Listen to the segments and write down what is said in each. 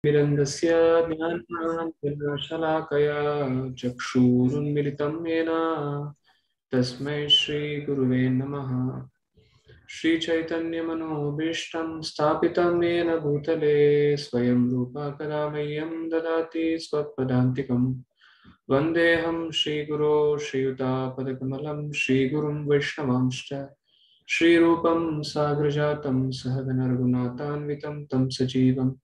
Mirandasya Jnananandana Chakshurunmilitam Yena Tasmai Shri Guruve Namaha. Shri Chaitanya Manobishtam Sthapitam Yena Bhutale Swayam Rupa Kadamayam Dadati Swapadantikam Vandeham Shri Guru Shri Yuta Padakamalam Shri Gurum Vaishnavamscha Shri Rupam Sagrajatam Sahagana Raghunatanvitam Tam Sajivam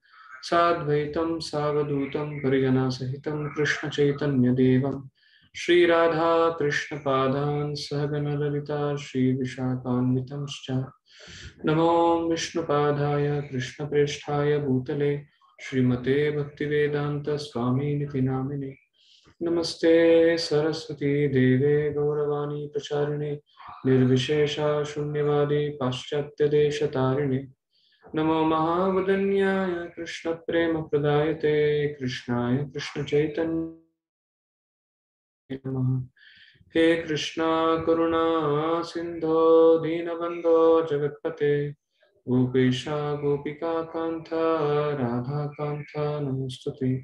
Sadvaitam Savadutam Parigana Sahitam Krishna Chaitanya Devam Shri Radha Krishna Padan Sahagana Lalita Shri Vishakhanvitamscha Namo Vishnu Padaya Krishna Presthaya Bhutale Srimate Bhaktivedanta Swami Niti Namine Namaste Saraswati Deve Gauravani Pacharine Nirvishesha Shunyavadi Paschatya Desha Tarine Namo Mahavadanyaya Krishna Prema Pradayate Krishnaya Krishna Chaitanya Namaha. He Krishna Karuna Sindho Dinabandho Jagatpate Gopesha Gopika Kanta Radha Kanta Namostute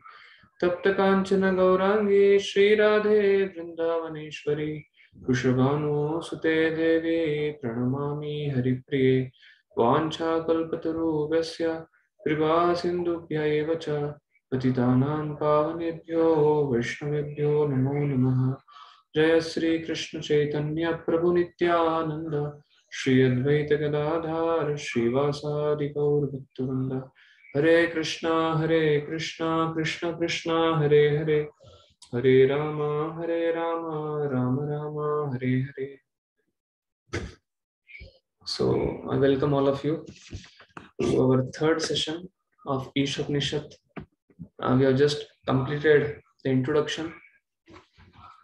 Tapta Kanchana Gaurangi Shri Radhe Vrindavaneshwari Kushabhanu Sute Devi Pranamami Haripriye Vancha Kalpatarubhasya Kripa Sindhubhya eva cha Patitanam Pavanebhyo Vaishnavebhyo Namo Namaha. Jaya Sri Krishna Chaitanya Prabhu Nityananda Shri Advaita Gadadhar Srivasadi Gaur Bhaktivinoda Hare Krishna Krishna Krishna Hare Hare Hare Rama Rama Rama Hare Hare. So I welcome all of you to our third session of Isopanishad. We have just completed the introduction,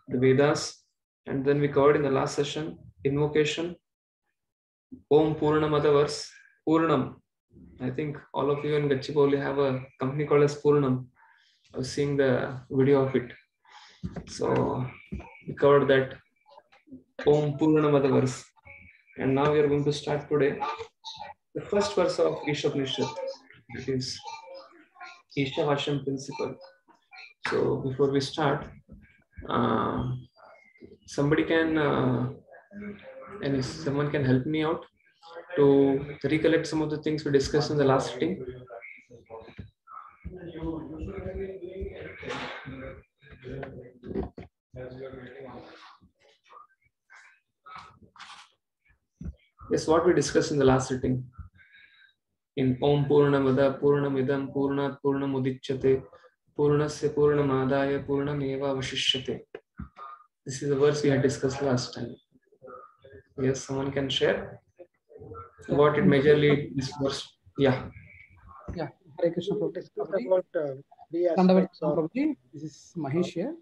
the Vedas, and then we covered in the last session invocation, Om Purnamada verse, Purnam. I think all of you in Gachibowli have a company called as Purnam. I was seeing the video of it. So we covered that Om Purnamada verse. And now we are going to start today the first verse of Isopanishad, that is Ishavasham principle. So before we start, somebody can, someone can help me out to recollect some of the things we discussed in the last sitting. Yes, what we discussed in the last sitting. In Om Purnamada Purnamidam Purnat Purnamudichyate Purnasya Purnamadaya Purnameva Vashishyate. This is the verse we had discussed last time. Yes, someone can share what it majorly this verse. Yeah. Yeah. Hare Krishna Prabhuji. About three aspects of Prabhuji. This is Mahesh here.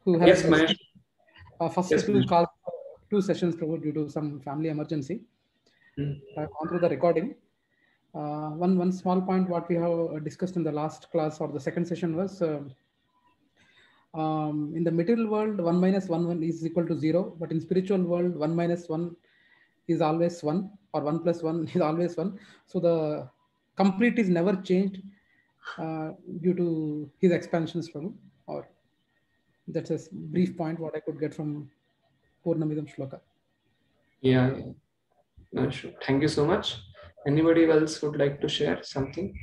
Who has Mahesh. First Yes, two calls, 2 sessions Prabhu due to some family emergency. I've gone through the recording. One small point what we have discussed in the last class or the second session was in the material world 1 minus 1 is equal to 0, but in spiritual world 1 minus 1 is always 1 or 1 plus 1 is always 1. So the complete is never changed due to his expansions from, or that's a brief point what I could get from Purnamidam Shloka. Yeah. No, sure. Thank you so much. Anybody else would like to share something?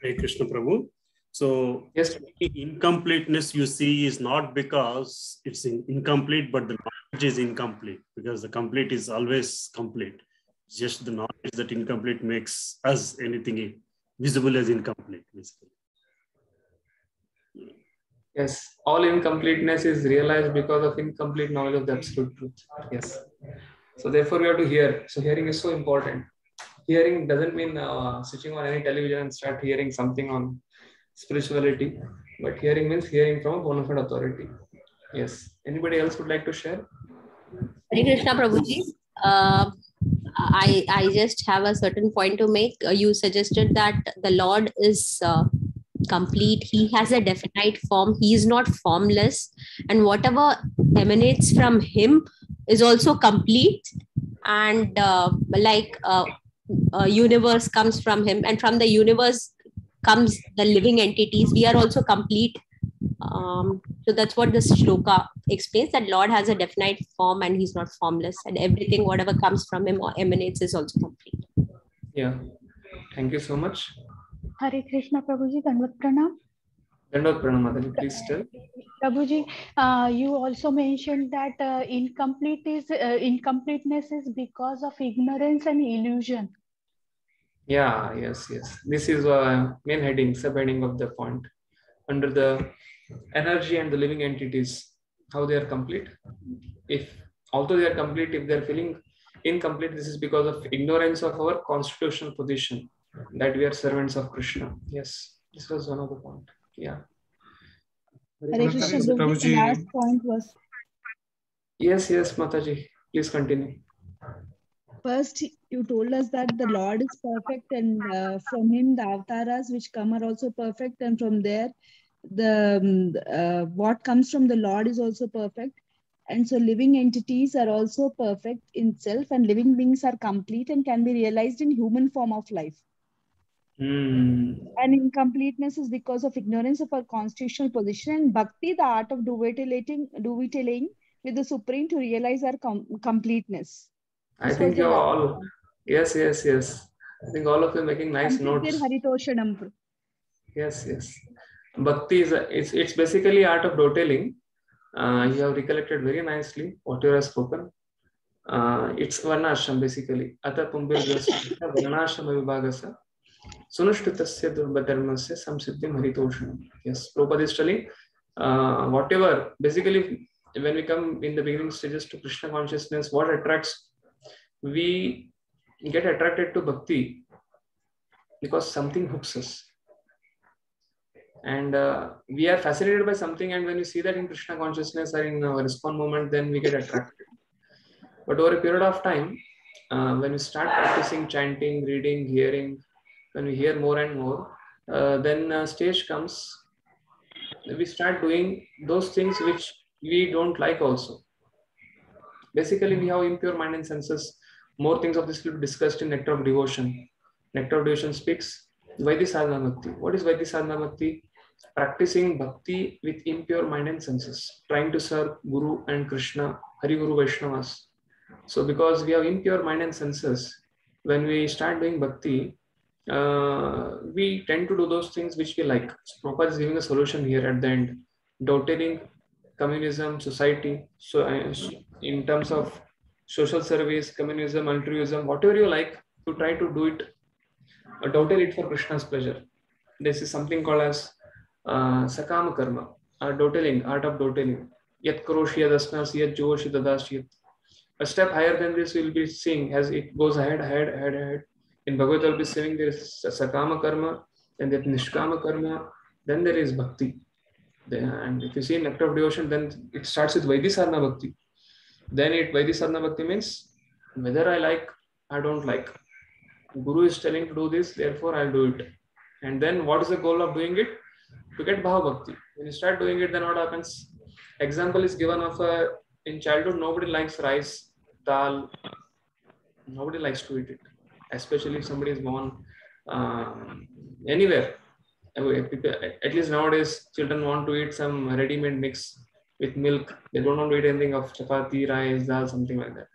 Hare Krishna Prabhu. So yes, incompleteness you see is not because it's incomplete, but the knowledge is incomplete, because the complete is always complete. It's just the knowledge that incomplete makes us anything visible as incomplete, basically. Yes, all incompleteness is realized because of incomplete knowledge of the absolute truth. Yes. So therefore we have to hear. So hearing is so important. Hearing doesn't mean switching on any television and start hearing something on spirituality, but hearing means hearing from a bona fide authority. Yes. Anybody else would like to share? Hare Krishna Prabhuji. I just have a certain point to make. You suggested that the Lord is complete. He has a definite form. He is not formless, and whatever emanates from him is also complete. And universe comes from him, and from the universe comes the living entities, we are also complete. So that's what this shloka explains, that Lord has a definite form and he's not formless, and everything, whatever comes from him or emanates, is also complete. Yeah. Thank you so much. Hare Krishna, Prabhuji, Dandavat Pranam. Dandavat Pranam, Mataji, please tell. Prabhuji, you also mentioned that incompleteness is because of ignorance and illusion. Yeah, yes. This is main heading, subheading of the point. Under the energy and the living entities, how they are complete. Although they are complete, if they are feeling incomplete, this is because of ignorance of our constitutional position, that we are servants of Krishna. Yes, this was one of the point. Yeah. Hare Krishna, Prabhuji, the last point was. Yes, Mataji, please continue. First, you told us that the Lord is perfect, and from him the avatars which come are also perfect, and from there what comes from the Lord is also perfect. And so living entities are also perfect in self, and living beings are complete and can be realized in human form of life. And incompleteness is because of ignorance of our constitutional position, and bhakti, the art of dovetaling with the Supreme to realize our completeness. I think you're all, yes. I think all of you are making nice notes. Yes. Bhakti is it's basically art of dotaling. You have recollected very nicely what you have spoken. It's varnashram basically. Ata pumbir varnashram vibhagasa sunushtutasya durbadharmasya samsiddhim haritoshanam. Yes, Prabhupada is telling whatever, basically when we come in the beginning stages to Krishna consciousness, what attracts, we get attracted to bhakti because something hooks us. And we are fascinated by something, and when we see that in Krishna consciousness or in our ISKCON moment, then we get attracted. But over a period of time, when we start practicing chanting, reading, hearing, when we hear more and more, then a stage comes, we start doing those things which we don't like also. Basically, we have impure mind and senses. More things of this will be discussed in Nectar of Devotion. Nectar of Devotion speaks Vaidhi Sadhana Bhakti. What is Vaidhi Sadhana Bhakti? Practicing bhakti with impure mind and senses, trying to serve Guru and Krishna, Hari Guru Vaishnavas. So because we have impure mind and senses, when we start doing bhakti, we tend to do those things which we like. So Prabhupada is giving a solution here at the end. Dotating, communism, society. So in terms of social service, communism, altruism, whatever you like, to try to do it, dotal it for Krishna's pleasure. This is something called as sakama karma, dotaling, art of dotaling. Yat karoshi yadasnas, yat joshi dadashi. A step higher than this, we'll be seeing as it goes ahead. In Bhagavad Gita, we'll be saying there is sakama karma, then there is nishkama karma, then there is bhakti. And if you see Nectar of Devotion, then it starts with Vaidhi Sadhana Bhakti. Then Vaidhi Sadhana Bhakti means whether I like, I don't like. Guru is telling to do this, therefore I'll do it. And then what is the goal of doing it? To get Bhava Bhakti. When you start doing it, then what happens? Example is given of in childhood, nobody likes rice, dal. Nobody likes to eat it. Especially if somebody is born anywhere. At least nowadays, children want to eat some ready-made mix with milk. They don't want to eat anything of chapati, rice, dal, something like that.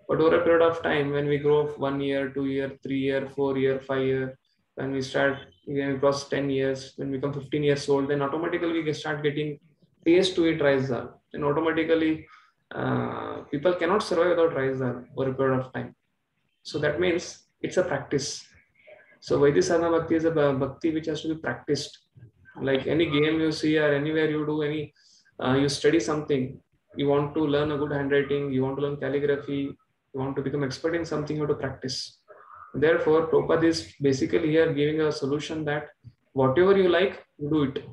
But over a period of time, when we grow 1 year, 2 year, 3 year, 4 year, 5 year, when we cross 10 years, when we become 15 years old, then automatically we start getting taste to eat rice dal. And automatically, people cannot survive without rice dal over a period of time. So that means it's a practice. So Vaidhi Sadhana Bhakti is a bhakti which has to be practiced. Like any game you see or anywhere you do you study something, you want to learn a good handwriting, you want to learn calligraphy, you want to become expert in something, you have to practice. Therefore, Prabhupada is basically here giving a solution that whatever you like, you do it.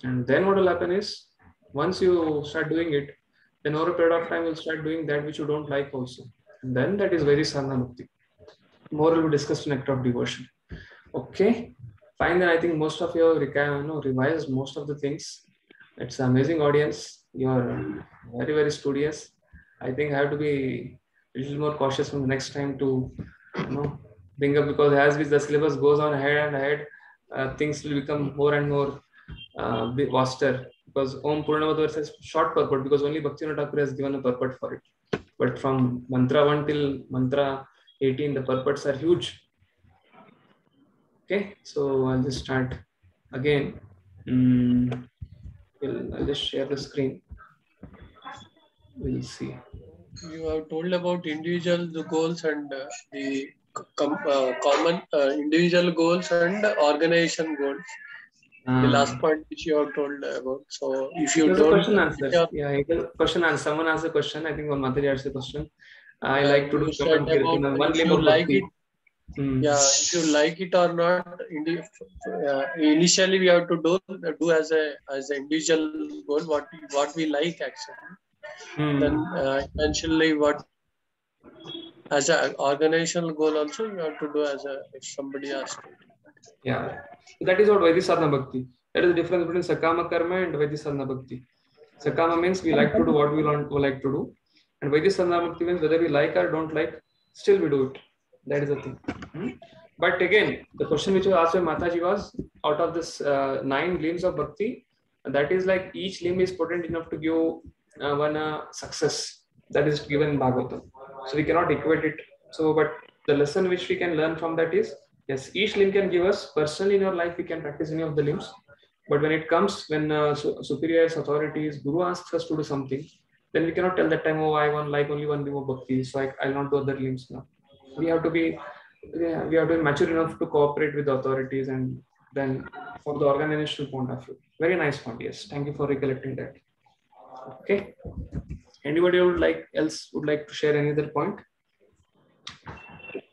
And then what will happen is, once you start doing it, then over a period of time, you'll start doing that which you don't like also. And then that is Vaidhi Sadhana Bhakti. More will be discussed in Nectar of Devotion. Okay, fine. Then I think most of you have revised most of the things. It's an amazing audience. You are very, very studious. I think I have to be a little more cautious from the next time to bring up, because as the syllabus goes on ahead and ahead, things will become more and more vaster, because Om Purnavad verse has short purport because only Bhaktivinoda Thakur has given a purport for it. But from mantra 1 till mantra 18, the purports are huge. Okay, so I'll just start again. I'll just share the screen. We'll see. You have told about individual goals and the common individual goals and organization goals. The last point which you have told about. So if you don't, question answer. Yeah, question answer. Someone asked a question. I think one Mataji asked a question. I like to do if you like it. Yeah, if you like it or not, initially we have to do as an individual goal what we like actually. Then eventually what as an organizational goal also you have to do as if somebody asks. Yeah, that is what Vaidhi Sadhana Bhakti. That is the difference between Sakama Karma and Vaidhi Sadhana Bhakti. Sakama means we like to do what we like to do, and Vaidhi Sadhana Bhakti means whether we like or don't like, still we do it. That is the thing. But again, the question which was asked by Mataji was, out of this 9 limbs of Bhakti, that is like each limb is potent enough to give one success that is given in Bhagavatam. So we cannot equate it. So, but the lesson which we can learn from that is, yes, each limb can give us, personally in your life we can practice any of the limbs. But when it comes, when superiors, authorities, Guru asks us to do something, then we cannot tell that time, oh, I want like only one limb of Bhakti, so I'll not do other limbs now. We have to be mature enough to cooperate with the authorities, and then for the organizational point of view. Very nice point. Yes, thank you for recollecting that. Okay. Anybody would like to share any other point?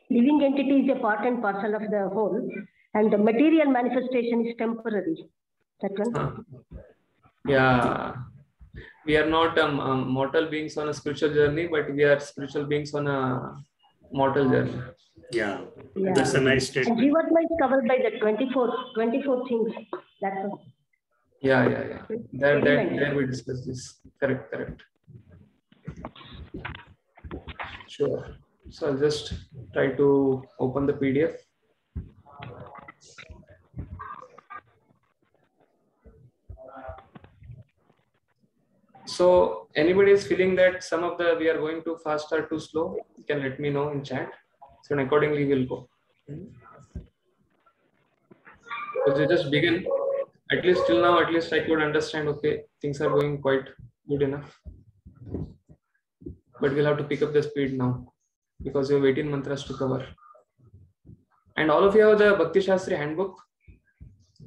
Living entity is a part and parcel of the whole, and the material manifestation is temporary. That one? Yeah. We are not mortal beings on a spiritual journey, but we are spiritual beings on a mortal journey. Yeah. That's a nice statement. Jivatma is covered by the 24 things. That's all. Yeah. There we discuss this. Correct. Sure. So I'll just try to open the PDF. So anybody is feeling that some of we are going too fast or too slow, you can let me know in chat. So accordingly we'll go. So just begin. At least till now, I could understand, okay, things are going quite good enough. But we'll have to pick up the speed now, because you have 18 mantras to cover. And all of you have the Bhakti Shastri handbook.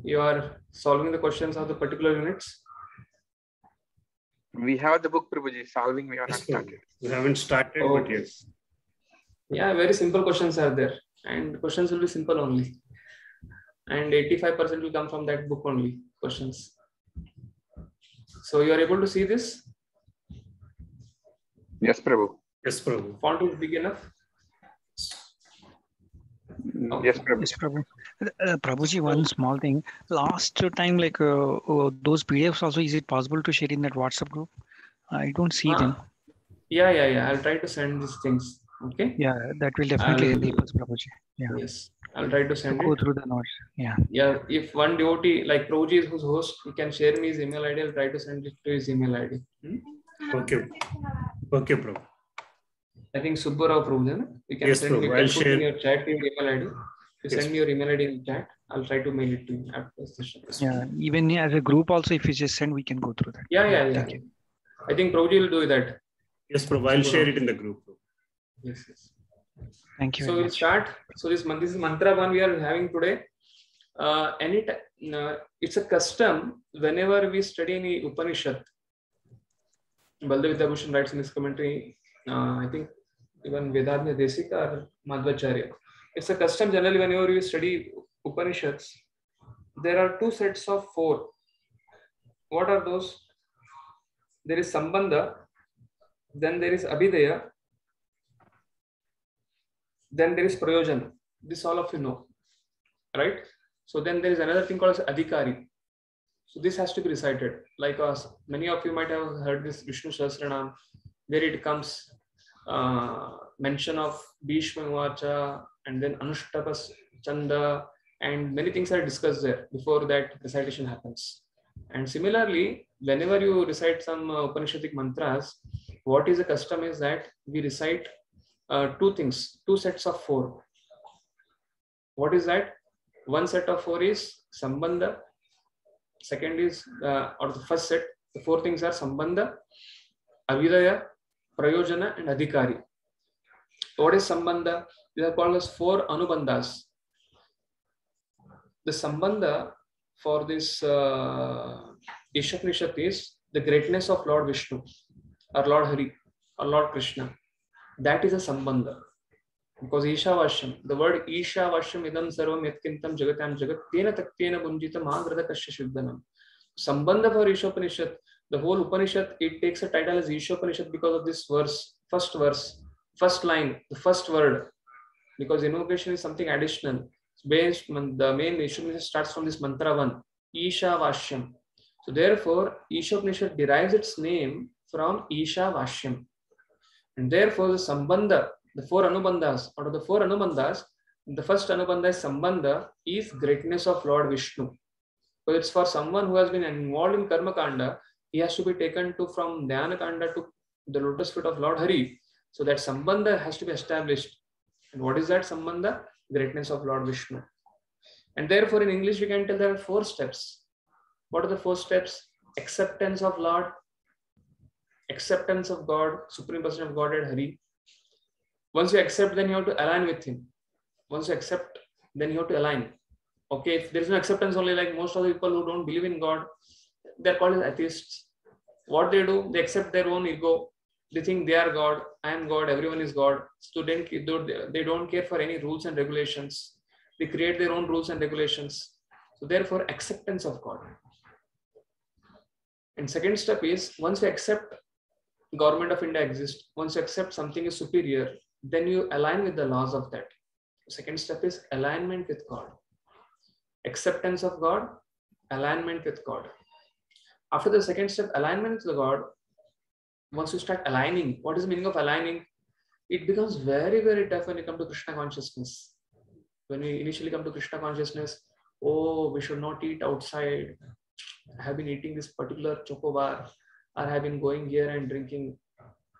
You are solving the questions of the particular units. We have the book, Prabhuji. Solving we have not started. We haven't started, but yes. Yeah, very simple questions are there. And questions will be simple only. And 85% will come from that book only, questions. So you are able to see this? Yes, Prabhu. Yes, Prabhu. Font is big enough? Okay. Yes, Prabhu. Yes, Prabhu. Prabhuji, one small thing. Last time, like those PDFs also, is it possible to share in that WhatsApp group? I don't see them. Yeah. I'll try to send these things. Okay. Yeah, that will definitely help us, Prabhuji. Yeah. Yes. I'll try to send go through the notes. Yeah. Yeah. If one devotee like Prabhuji is who's host, he can share me his email ID. I'll try to send it to his email ID. Okay. Okay, Prabhu. I think Subbarao Prabhuji. You can send me. I'll share. In your chat your email ID. You send me your email ID in chat. I'll try to mail it to you after the session. Yeah. Even as a group also, if you just send, we can go through that. Yeah. Thank you. I think Prabhuji will do that. Yes, Prabhu. I'll share it in the group. Yes. Thank you. So we'll start. So this is mantra 1 we are having today. It's a custom whenever we study any Upanishad. Baldev Vidyabhushan writes in his commentary, I think even Vedadnya Desika or Madhvacharya. It's a custom generally whenever we study Upanishads, there are 2 sets of 4. What are those? There is Sambandha, then there is Abhidaya, then there is Prayojana. This all of you know, right? So then there is another thing called as Adhikari. So this has to be recited. Like many of you might have heard this Vishnu Sahasranam, where it comes mention of Bhishma Vacha, and then Anushtapas Chanda, and many things are discussed there before that recitation happens. And similarly, whenever you recite some Upanishadic mantras, what is the custom is that we recite two things, two sets of four. What is that? One set of four is Sambandha. Second is, or the first set, the four things are Sambandha, Avidaya, Prayojana, and Adhikari. What is Sambandha? These are called as four Anubandhas. The Sambandha for this Isopanishad is the greatness of Lord Vishnu, or Lord Hari, or Lord Krishna. That is a Sambandha. Because Ishavashyam, the word Ishavashyam idam sarvam yatkintam jagatam jagat tena taktena bunjitam agrada kasya shuddhanam. Sambandha for Isopanishad, the whole Upanishad, it takes a title as Isopanishad because of this verse, first line, the first word. Because invocation is something additional. Based, the main Isopanishad starts from this mantra 1, Ishavashyam. So therefore, Isopanishad derives its name from Ishavashyam. And therefore, the Sambandha, the four Anubandhas, out of the four Anubandhas, the first Anubandha is Sambandha, is greatness of Lord Vishnu. So it's for someone who has been involved in Karma Kanda, he has to be taken to from Dhyana Kanda to the lotus feet of Lord Hari. So that Sambandha has to be established. And what is that Sambandha? Greatness of Lord Vishnu. And therefore in English we can tell there are 4 steps. What are the 4 steps? Acceptance of Lord, acceptance of God, Supreme Person of Godhead Hari. Once you accept, then you have to align with Him. Once you accept, then you have to align. Okay, if there is no acceptance, only like most of the people who don't believe in God, they're called as atheists. What they do, they accept their own ego. They think they are God, I am God, everyone is God. So they don't care for any rules and regulations. They create their own rules and regulations. So therefore, acceptance of God. And second step is, once you accept Government of India exists, once you accept something is superior, then you align with the laws of that. Second step is alignment with God. Acceptance of God, alignment with God. After the second step, alignment with God, once you start aligning, what is the meaning of aligning? It becomes very, very tough when you come to Krishna consciousness. When we initially come to Krishna consciousness, oh, we should not eat outside. I have been eating this particular chocobar, or I have been going here and drinking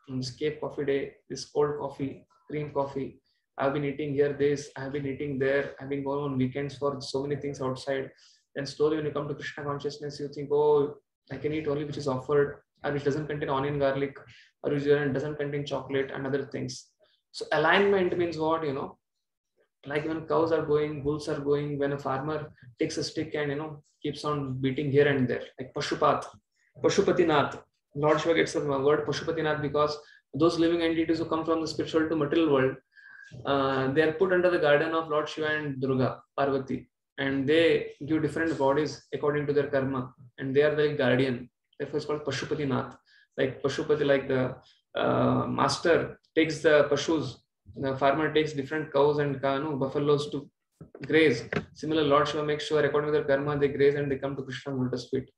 this Cape Coffee Day, this cold coffee, cream coffee. I've been eating here this, I've been eating there, I've been going on weekends for so many things outside. Then slowly when you come to Krishna consciousness, you think, oh, I can eat only which is offered, or which doesn't contain onion, garlic, or which doesn't contain chocolate and other things. So alignment means what, like when cows are going, bulls are going, when a farmer takes a stick and, keeps on beating here and there, like Pashupat, Pashupatinath. Lord Shiva gets the word Pashupatinath because those living entities who come from the spiritual to material world, they are put under the garden of Lord Shiva and Durga, Parvati, and they give different bodies according to their karma, and they are the guardian. Therefore, it's called Pashupatinath. Like Pashupati, like the master takes the Pashus, the farmer takes different cows and buffaloes to graze. Similar, Lord Shiva makes sure according to their karma they graze and they come to Krishna lotus feet.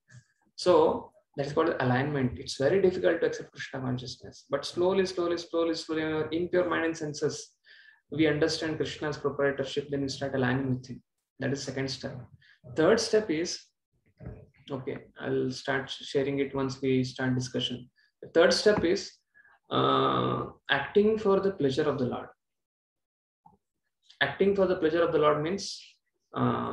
So that is called alignment. It's very difficult to accept Krishna consciousness, but slowly, in our impure mind and senses, we understand Krishna's proprietorship, then we start aligning with Him. That is second step. Third step is, okay, I'll start sharing it once we start discussion. The third step is acting for the pleasure of the Lord. Acting for the pleasure of the Lord means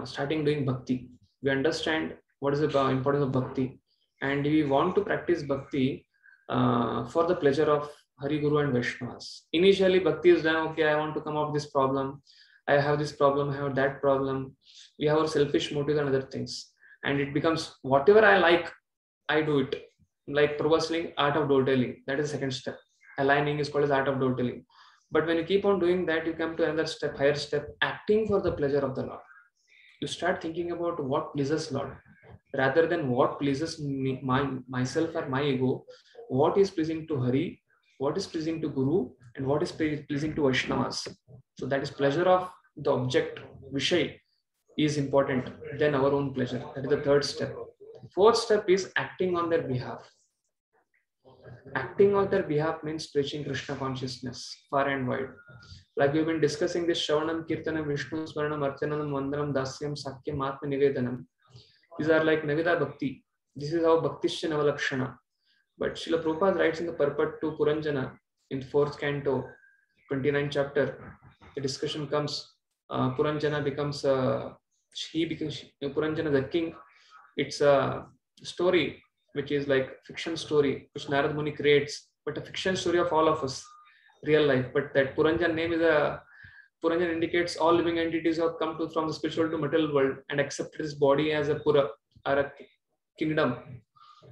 starting doing bhakti. We understand what is the importance of bhakti, and we want to practice bhakti for the pleasure of Hari, Guru and Vaishnavas. Initially, bhakti is done, okay, I want to come up with this problem, I have this problem, I have that problem. We have our selfish motives and other things. And it becomes whatever I like, I do it. Like Prabhupada saying, art of door telling. That is the second step. Aligning is called as art of door telling. But when you keep on doing that, you come to another step, higher step, acting for the pleasure of the Lord. You start thinking about what pleases Lord, rather than what pleases me, myself or my ego. What is pleasing to Hari, what is pleasing to Guru, and what is pleasing to Vaishnavas. So that is pleasure of the object, Vishay, is important than our own pleasure. That is the third step. Fourth step is acting on their behalf. Acting on their behalf means preaching Krishna consciousness far and wide. Like we've been discussing this Shravanam, Kirtanam, Vishnu Smaranam, Archanam, Vandanam, Dasyam, Sakyam, Atma Nivedanam. These are like Navida Bhakti. This is how Bhaktisya Navalakshana. But Srila Prabhupada writes in the Purport to Puranjana in 4th canto, 29th chapter, the discussion comes, Puranjana becomes, Puranjana the king. It's a story which is like fiction story which Narad Muni creates, but a fiction story of all of us, real life. But that Puranjan name is Puranjan indicates all living entities have come to from the spiritual to material world and accepted this body as a Pura or a kingdom,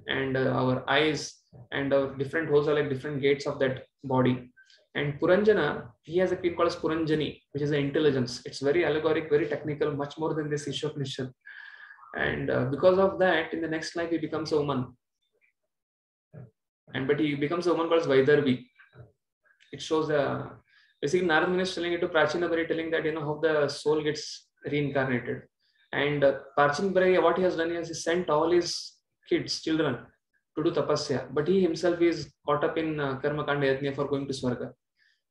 and our eyes and our different holes are like different gates of that body. And Puranjana, he has a queen called as Puranjani, which is an intelligence. It's very allegoric, very technical, much more than this Isopanishad. And because of that, in the next life, he becomes a woman. But he becomes a woman called Vaidarvi. It shows basically Narad Muni is telling it to Prachina Bari, telling that how the soul gets reincarnated. And Prachina Bari, what he has done is he sent all his children to do tapasya, but he himself is caught up in karma kanda yajna for going to Swarga.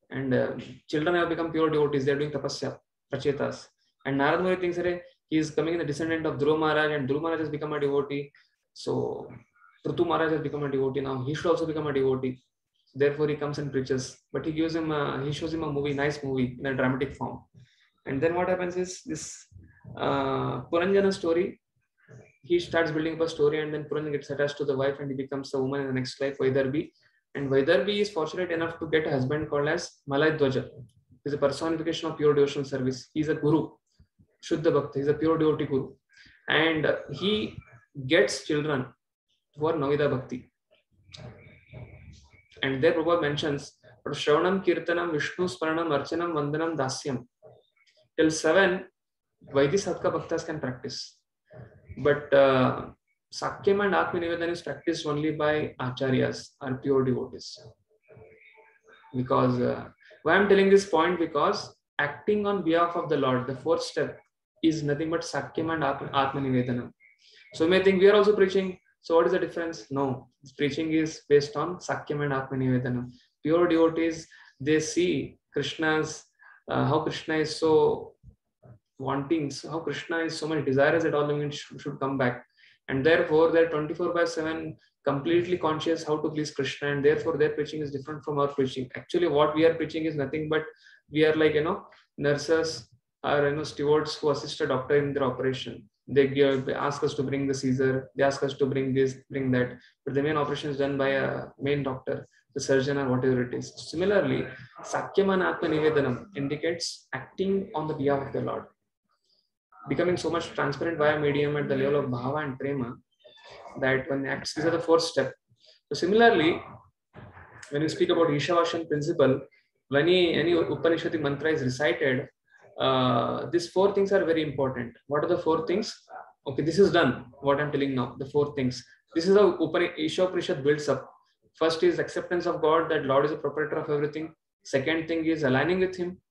And children have become pure devotees, they are doing tapasya, prachetas. And Narad Muni thinks that he is coming in the descendant of Dhruva Maharaj, and Dhruva Maharaj has become a devotee. So Prithu Maharaj has become a devotee now. He should also become a devotee. Therefore, he comes and preaches. But he shows him a movie, nice movie in a dramatic form. And then what happens is this Puranjana story. He starts building up a story, and then Puranjana gets attached to the wife, and he becomes a woman in the next life, Vaidarbi. And Vaidarbi is fortunate enough to get a husband called as Malay Dwaja. He is a personification of pure devotional service. He is a guru, Shuddha Bhakta. He is a pure devotee guru. And he gets children who are Navida Bhakti. And there Prabhupada mentions Shravanam, Kirtanam, Vishnu Smaranam, Archanam, Vandanam, Dasyam. Till 7, Vaidhi Satka Bhaktas can practice. But Sakyam and Atma Nivedan is practiced only by Acharyas or pure devotees. Because why I'm telling this point, because acting on behalf of the Lord, the 4th step, is nothing but Sakyam and Atma Nivedanam. So you may think we are also preaching. So what is the difference? No, this preaching is based on Sakyam and Atma Nivedanam. Pure devotees, they see Krishna's, how Krishna is so wanting, so how Krishna is so much desirous that all living should come back. And therefore, they're 24/7 completely conscious how to please Krishna. And therefore, their preaching is different from our preaching. Actually, what we are preaching is nothing but we are like, nurses or, stewards who assist a doctor in their operation. They ask us to bring the Caesar, they ask us to bring this, bring that. But the main operation is done by a main doctor, the surgeon, or whatever it is. Similarly, Sakyam and Atma Nivedanam indicates acting on the behalf of the Lord. Becoming so much transparent via medium at the level of bhava and prema that when acts, these are the 4th step. So similarly, when you speak about Ishavashan principle, when any Upanishadic mantra is recited, these 4 things are very important. What are the 4 things? Okay, this is done. What I'm telling now, the 4 things. This is how Isopanishad builds up. First is acceptance of God, that Lord is the proprietor of everything. Second thing is aligning with Him.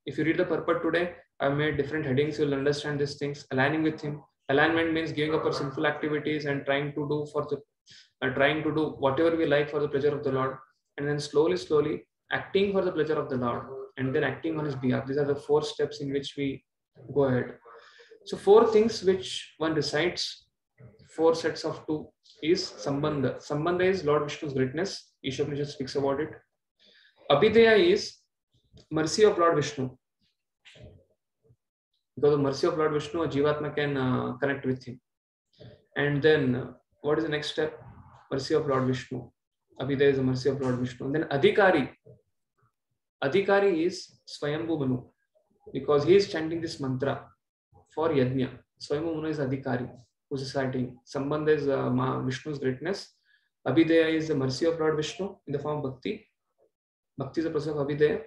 If you read the purport today, I've made different headings. You'll understand these things. Aligning with Him. Alignment means giving up our sinful activities and trying to do whatever we like for the pleasure of the Lord. And then slowly acting for the pleasure of the Lord, and then acting on His behalf. These are the 4 steps in which we go ahead. So 4 things which one recites, 4 sets of 2 is Sambandha. Sambandha is Lord Vishnu's greatness. Isopanishad speaks about it. Abhideya is mercy of Lord Vishnu. Because of mercy of Lord Vishnu, a Jivatma can connect with Him. And then what is the next step? Mercy of Lord Vishnu. Abhideya is the mercy of Lord Vishnu. And then Adhikari. Adhikari is Swayambhu Manu, because he is chanting this mantra for Yajna. Swayambhu Manu is Adhikari, who is reciting. Sambandha is Vishnu's greatness. Abhideya is the mercy of Lord Vishnu in the form of Bhakti. Bhakti is the process of Abhideya.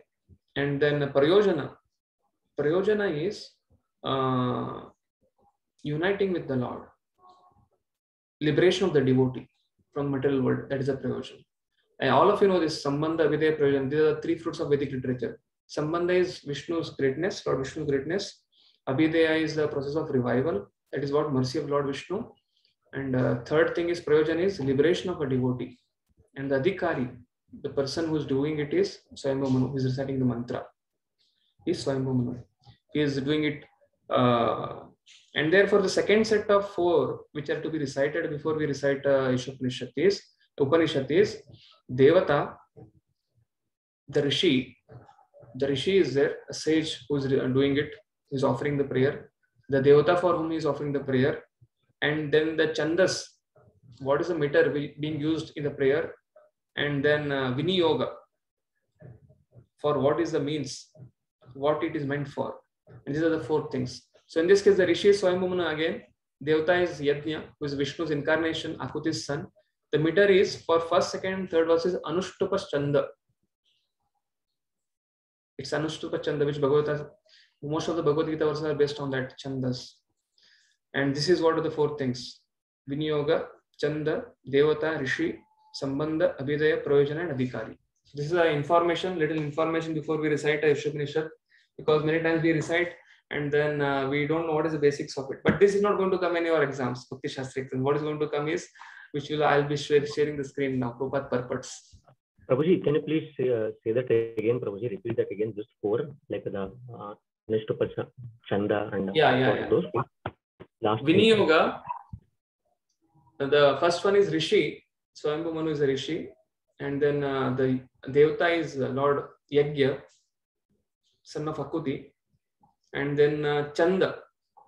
And then Prayojana. Prayojana is uniting with the Lord. Liberation of the devotee from material world. That is a Prayojana. And all of you know this Sambandha, Abhideya, Prayojana. These are the 3 fruits of Vedic literature. Sambandha is Vishnu's greatness, Lord Vishnu's greatness. Abhideya is the process of revival. That is what mercy of Lord Vishnu. And third thing is Prayojana is liberation of a devotee. And the Adhikari, the person who is doing it is Swayambhu Manu, who is reciting the mantra. is Swayambhu Manu. He is doing it. And therefore, the second set of 4 which are to be recited before we recite Isopanishad is Devata, the Rishi. The Rishi is there, a sage who is doing it, who is offering the prayer. The Devata for whom he is offering the prayer. And then the Chandas, what is the meter being used in the prayer. And then Viniyoga, for what is the means, what it is meant for. And these are the 4 things. So in this case, the Rishi is Swayambhu Manu again. Devata is Yajna, who is Vishnu's incarnation, Akuti's son. The meter is for first, second, third verse is Anushtupa Chanda. It's Anushtupa Chanda, which most of the Bhagavad Gita verses are based on that Chandas. And this is what are the 4 things: Viniyoga, Chanda, Devata, Rishi, Sambandha, Abhidaya, Prayojana, and Adhikari. So this is a little information before we recite a Isopanishad, because many times we recite and then we don't know what is the basics of it. But this is not going to come in your exams, Bhakti Shastri exams. What is going to come is, I'll be sharing the screen now, Prabhupada purports. Prabhuji, can you please say that again, Prabhuji, repeat that again, just 4, like the Nishtupa Chanda and those. Last Viniyoga, the first one is Rishi, Swayambhu Manu is a Rishi, and then the Devata is Lord Yajna, son of Akuti, and then Chanda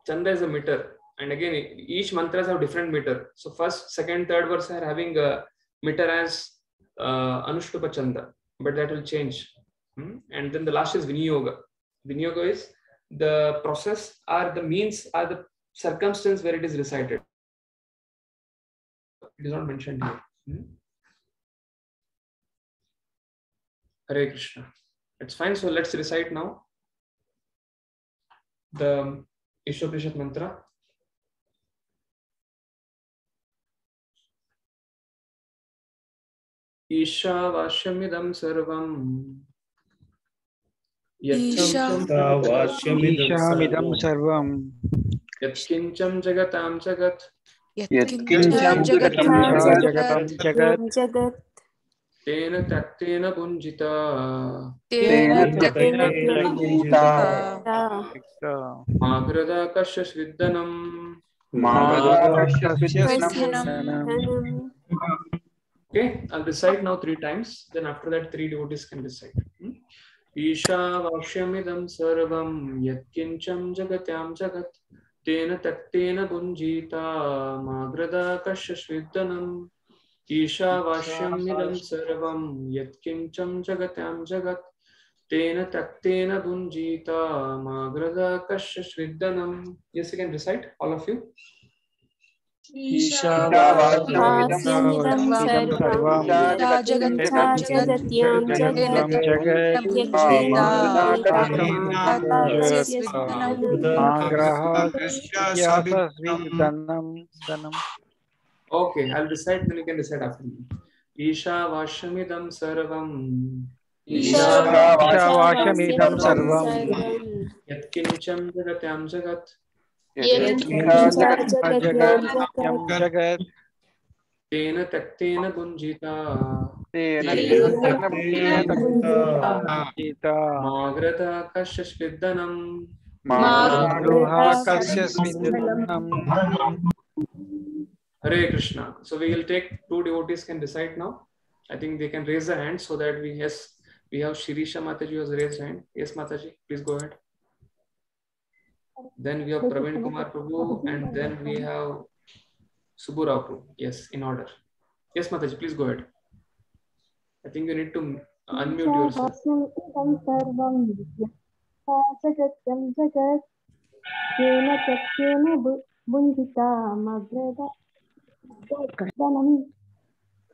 is a meter, and again each mantras have different meter. So first, second, third verse are having a meter as Anushtupa Chanda, but that will change. And then the last is Viniyoga. Viniyoga is the process or the means or the circumstance where it is recited. It is not mentioned here. Hare Krishna. It's fine. So let's recite now the Isopanishad mantra. Ishavashamidam sarvam. Ishamidam sarvam. Yatkincham jagatam jagat. Yatkincham jagatam jagat. Tena taktena punjita. Magrada kashyas viddanam. Okay, I'll recite now 3 times. Then after that, 3 devotees can recite. Ishavashyamidam sarvam yatkincham jagatyam jagat. Tena taktena punjita magrada kashyas viddanam. Ishavashyamidam sarvam yatkincham jagatyam jagat. Tena taktena punjita magrada kashyas viddanam. Yes, you can recite, all of you. Ishavashyamidam sarvam jagatyam jagat. Okay, I'll recite, then you can recite after me. Ishavashyamidam sarvam. Ishavashyamidam sarvam. Yatkincham jagatyam jagat. Jagat. Tena taktena punjita. Magrada kashyas viddanam. Hare Krishna. So we will take 2 devotees can recite now. I think they can raise their hand so that we have Shirisha Mataji who has raised hand. Yes, Mataji, please go ahead. Then we have Praveen Kumar Prabhu, and then we have Subburao Prabhu. Yes, in order. Yes, Mataji, please go ahead. I think you need to unmute yourself.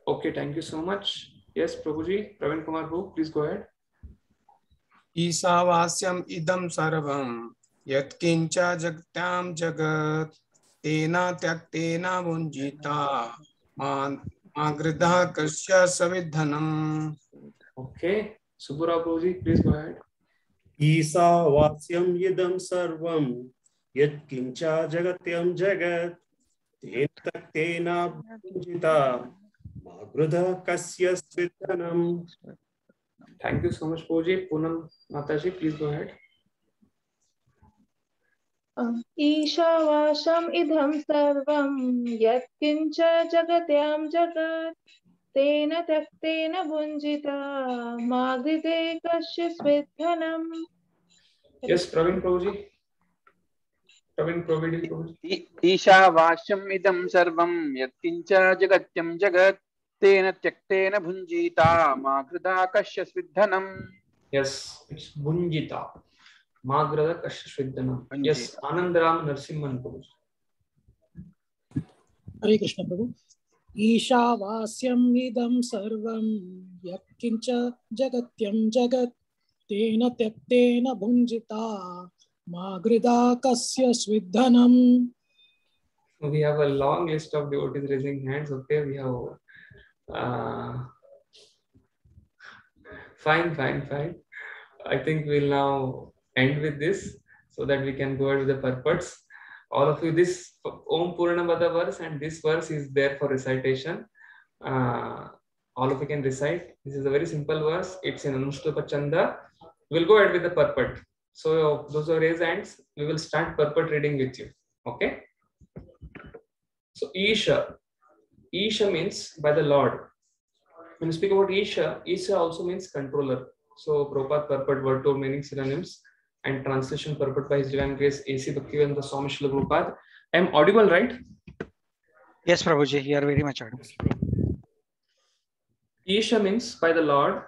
Okay, thank you so much. Yes, Prabhuji, Praveen Kumar Prabhu, please go ahead. Isavasyam idam sarvam yatkincha jagatyam jagat tena tyaktena bunjita magrida kasya savidhanam. Okay, Subburao Prabhuji, please go ahead. Isavasyam idam sarvam yatkincha jagatyam jagat tena taktena bunjita magrida kasya savidhanam. Thank you so much, Prabhuji. Poonam Mataji, please go ahead. ईशावासम् इदं सर्वं यत्किञ्च जगत्यां जगत् तेन त्यक्तेन भुञ्जिता मा गृहे कश्चित् धनम्. Yes, Praveen Prabhuji. Praveen Prabhuji. ईशावास्यम् इदं सर्वं यत्किञ्च जगत्यं जगत् तेन त्यक्तेन भुञ्जीता मा कृता कश्चित् धनम्. Yes, it's Bhunjita. Magrada Kashashvidhanam. Yes, Anandram Narsimhan Prabhuji. Hare Krishna Prabhu. Ishavāsyam idam sarvam yatkincha jagatyam jagat tena tyaktena bhunjita magrida kasya svidhanam. We have a long list of devotees raising hands. Okay, we have fine. I think we'll now end with this so that we can go ahead with the purports. All of you, this Om Purnamada verse and this verse is there for recitation. All of you can recite. This is a very simple verse. It's in Anushtupa Chanda. We'll go ahead with the purport. So those who raise hands, we will start purport reading with you. Okay. So Isha means by the Lord. When you speak about Isha also means controller. So Prabhupada purport word to meaning synonyms and translation purport by His Divine Grace A.C. Bhaktivedanta Swami Srila Prabhupada. I am audible, right? Yes, Prabhuji, you are very much audible. Isha means by the Lord.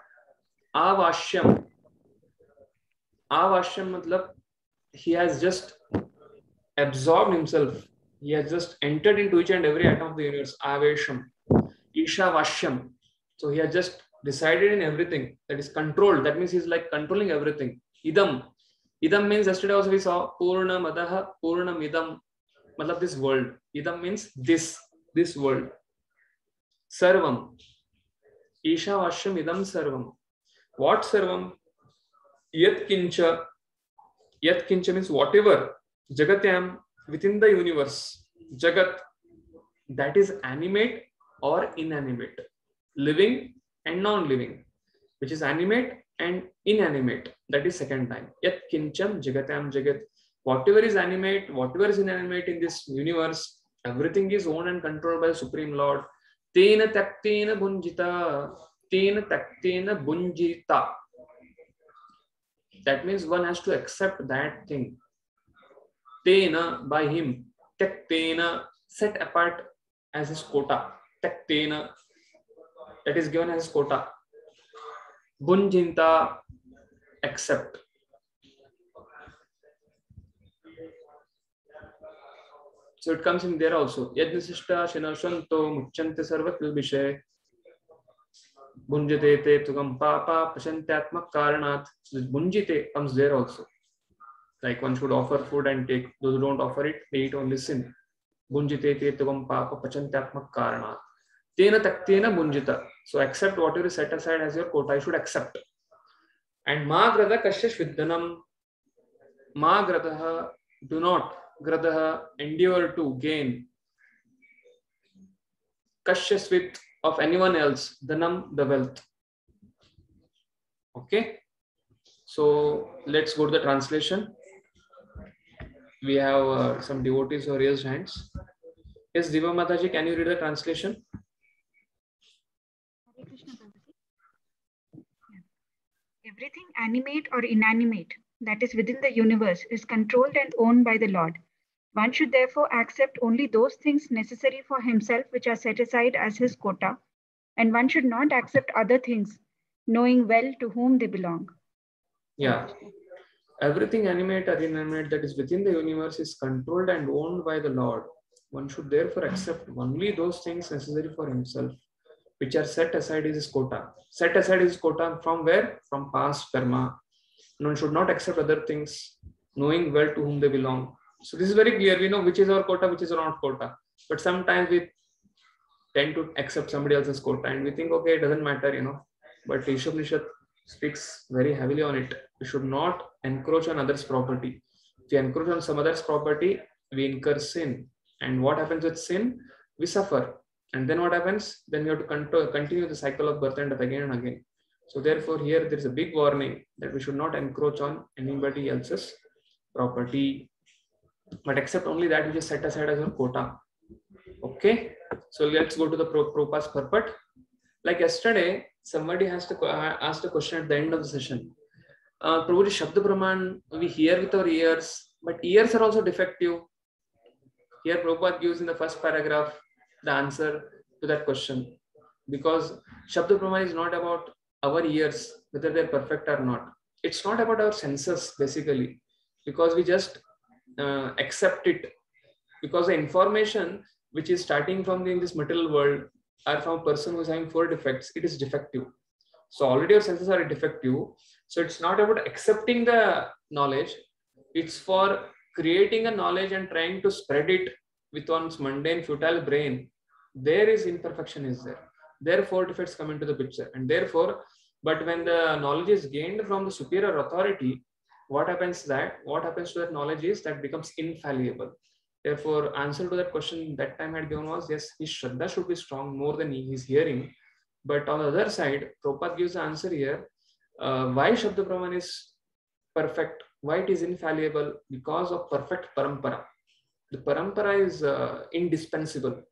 Avashyam. Avashyam matlab he has just absorbed himself. He has just entered into each and every atom of the universe. Avesham. Isha Vashyam. So he has just decided in everything. That is controlled. That means he's like controlling everything. Idam. Idam means yesterday also we saw Purna Madaha, Purna Midam. Matlab this world. Idam means this world. Sarvam. Isha Vashyam Idam Sarvam. What Sarvam? Yat Kincha. Yat Kincha means whatever. Jagatyam. Within the universe. Jagat. That is animate or inanimate. Living and non-living, which is animate and inanimate. That is second time. Yat kincham jagatam jagat. Whatever is animate, whatever is inanimate in this universe, everything is owned and controlled by the Supreme Lord. Tena taktena bunjita. Tena taktena bunjita. That means one has to accept that thing. Tena, by him. Taktena, set apart as his quota. Taktena, that is given as quota. Bunjinta, accept. So it comes in there also. Yadnisishta shinashanto muchyante sarvat vilbishe. Bunjite te tukam papa pashantyatmak karanat. So this bunjite comes there also. Like one should offer food and take. Those who don't offer it, they eat only sin. Bunjite te tukam papa pashantyatmak karanat. Tena taktena bunjita. So accept whatever is set aside as your quota. I should accept. And ma grada kashya shvidhanam. Ma gradaha, do not. Gradaha, endeavor to gain. Kashya svit, of anyone else. Dhanam, the wealth. Okay. So let's go to the translation. We have some devotees who raised hands. Yes, Diva Mataji, can you read the translation? Everything animate or inanimate that is within the universe is controlled and owned by the Lord. One should therefore accept only those things necessary for himself which are set aside as his quota, and one should not accept other things, knowing well to whom they belong. Yeah. Everything animate or inanimate that is within the universe is controlled and owned by the Lord. One should therefore accept only those things necessary for himself, which are set aside as his quota. Set aside his quota from where? From past karma. One should not accept other things, knowing well to whom they belong. So this is very clear. We know which is our quota, which is our not quota. But sometimes we tend to accept somebody else's quota and we think, okay, it doesn't matter, But Isopanishad speaks very heavily on it. We should not encroach on others' property. If we encroach on some other's property, we incur sin. And what happens with sin? We suffer. And then what happens? Then we have to continue the cycle of birth and death again and again. So therefore, here there is a big warning that we should not encroach on anybody else's property. but accept only that which is set aside as your quota. Okay, so let's go to the Prabhupada's purport. Like yesterday, somebody asked a question at the end of the session. Prabhuji, Shabda Praman, we hear with our ears, but ears are also defective. Here Prabhupada gives in the first paragraph the answer to that question. Because Shabda Praman is not about our ears, whether they're perfect or not. It's not about our senses, basically, because we just accept it. Because the information which is starting from in this material world or from a person who is having 4 defects, it is defective. So already our senses are defective. So it's not about accepting the knowledge. It's for creating a knowledge and trying to spread it with one's mundane, futile brain. There is imperfection is there. Therefore, defects come into the picture. And therefore, but when the knowledge is gained from the superior authority, what happens to that knowledge is that becomes infallible. Therefore, answer to that question that time I had given was, yes, his Shraddha should be strong more than his hearing. But on the other side, Prabhupada gives the answer here. Why Shabda Brahman is perfect? Why it is infallible? Because of perfect parampara. The parampara is indispensable.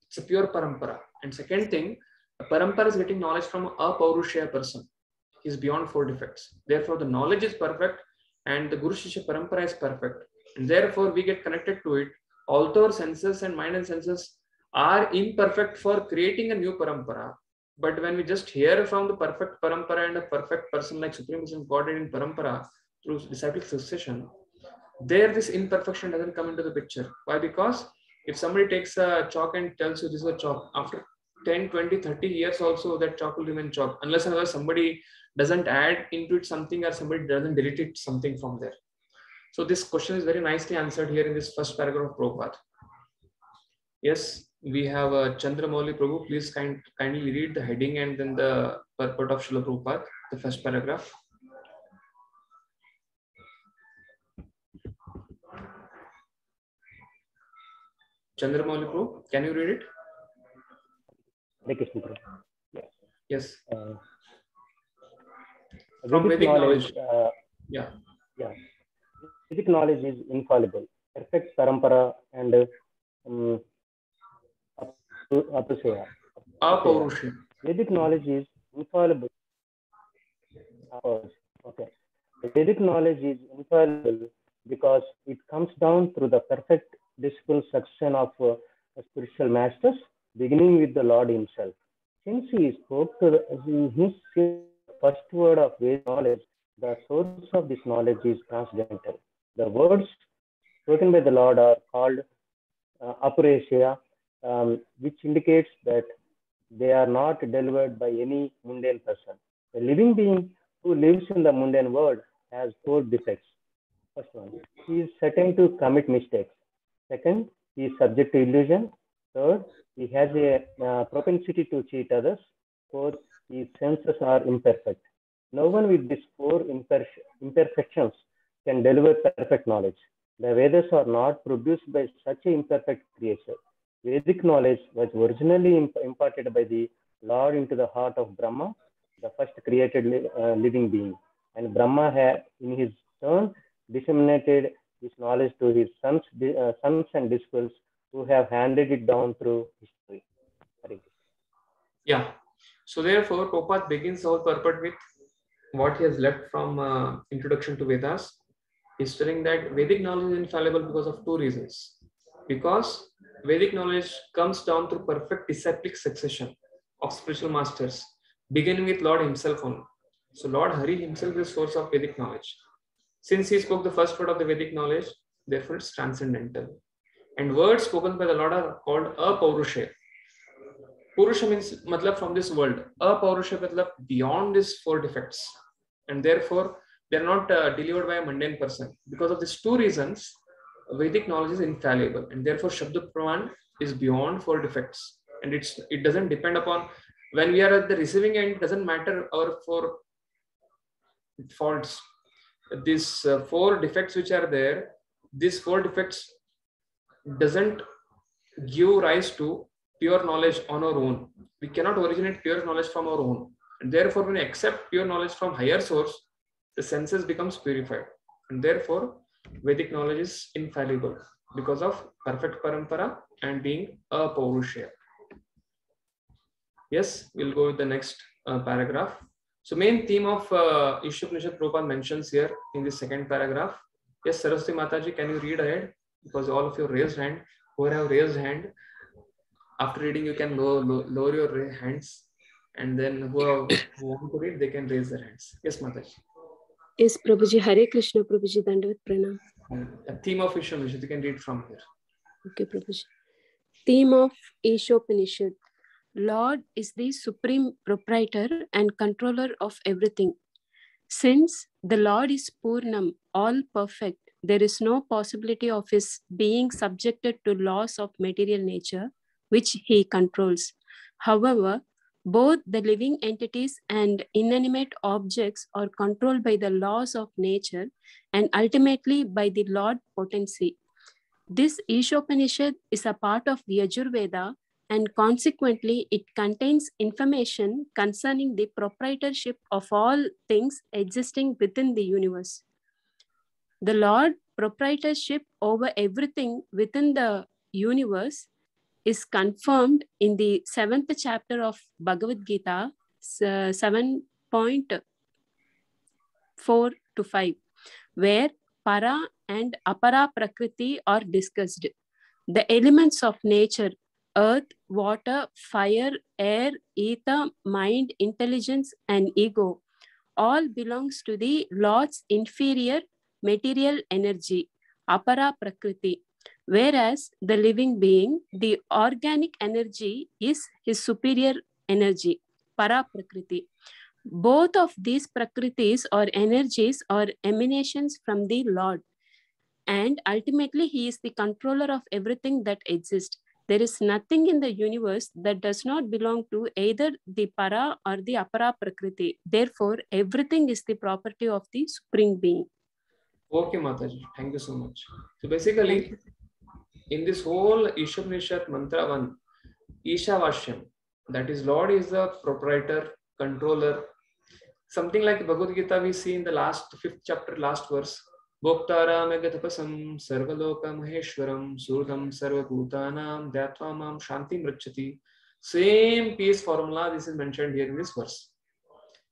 It's a pure parampara. And second thing, a parampara is getting knowledge from a Paurushaya person. He is beyond 4 defects. Therefore, the knowledge is perfect and the Guru Shishya parampara is perfect. And therefore, we get connected to it. Although our senses and mind and senses are imperfect for creating a new parampara, but when we just hear from the perfect parampara and a perfect person like Supreme is embodied in parampara through disciplic succession, there this imperfection doesn't come into the picture. Why? Because if somebody takes a chalk and tells you this is a chalk, after 10, 20, 30 years also that chalk will remain chalk, unless and unless somebody doesn't add into it something or somebody doesn't delete it something from there. So this question is very nicely answered here in this first paragraph of Prabhupada. Yes, we have Chandramouli Prabhu. Please kindly read the heading and then the purport of Srila Prabhupada, the first paragraph. Chandramouli Prabhu, can you read it? Yes. From Vedic knowledge. Yeah. Vedic knowledge is infallible. Perfect parampara and Apaurushya. Vedic knowledge is infallible. Okay. Vedic knowledge is infallible because it comes down through the perfect disciple succession of spiritual masters, beginning with the Lord himself. Since he spoke to his first word of Vedic knowledge, the source of this knowledge is transcendental. The words spoken by the Lord are called Apaurushaya, which indicates that they are not delivered by any mundane person. A living being who lives in the mundane world has 4 defects. First one, he is certain to commit mistakes. Second, he is subject to illusion. Third, he has a propensity to cheat others. Fourth, his senses are imperfect. No one with these 4 imperfections can deliver perfect knowledge. The Vedas are not produced by such an imperfect creature. Vedic knowledge was originally imparted by the Lord into the heart of Brahma, the first created living being. And Brahma had, in his turn, disseminated this knowledge to his sons and disciples who have handed it down through history. Yeah. So therefore, Prabhupada begins our purport with what he has left from Introduction to Vedas. He's telling that Vedic knowledge is infallible because of 2 reasons. Because Vedic knowledge comes down through perfect disciplic succession of spiritual masters, beginning with Lord himself only. So Lord Hari himself is the source of Vedic knowledge. Since he spoke the first word of the Vedic knowledge, therefore it's transcendental. And words spoken by the Lord are called Apaurushaya. Purusha means matlab from this world. Apaurushaya matlab beyond these 4 defects. And therefore, they are not delivered by a mundane person. Because of these 2 reasons, Vedic knowledge is infallible. And therefore, Shabda Praman is beyond 4 defects. And it doesn't depend upon, when we are at the receiving end, it doesn't matter our 4 faults. These 4 defects which are there, these 4 defects doesn't give rise to pure knowledge on our own. We cannot originate pure knowledge from our own. And therefore, when we accept pure knowledge from higher source, the senses becomes purified. And therefore, Vedic knowledge is infallible because of perfect parampara and being a Paurusha. Yes, we'll go with the next paragraph. So main theme of Isopanishad Prabhupada mentions here in the second paragraph. Yes, Saraswati Mataji, can you read ahead? Because all of you raised hand, who have raised hand, after reading you can lower your hands, and then who want to read, they can raise their hands. Yes, Mataji. Yes, Prabhuji. Hare Krishna, Prabhuji. Dandavat Pranam. A theme of Isopanishad, you can read from here. Okay, Prabhuji. Theme of Isopanishad. Lord is the supreme proprietor and controller of everything. Since the Lord is Purnam, all perfect, there is no possibility of his being subjected to laws of material nature, which he controls. However, both the living entities and inanimate objects are controlled by the laws of nature and ultimately by the Lord potency. This Isopanishad is a part of the Yajurveda, and consequently it contains information concerning the proprietorship of all things existing within the universe. The Lord proprietorship over everything within the universe is confirmed in the 7th chapter of Bhagavad Gita, 7.4 to 5, where para and apara prakriti are discussed. The elements of nature, earth, water, fire, air, ether, mind, intelligence, and ego, all belongs to the Lord's inferior material energy, apara prakriti, whereas the living being, the organic energy, is his superior energy, para prakriti. Both of these prakritis or energies are emanations from the Lord, and ultimately he is the controller of everything that exists. There is nothing in the universe that does not belong to either the para or the apara prakriti. Therefore, everything is the property of the Supreme Being. Okay, Mataji, thank you so much. So basically, in this whole Isopanishad mantra 1, Ishavashyam, that is Lord is the proprietor, controller. Something like Bhagavad Gita we see in the last 5th chapter, last verse. Bhoktaram egatapasam sarvaloka maheshwaram surdam sarvabhutanam dhyatva mam shantim rachati. Same peace formula, this is mentioned here in this verse.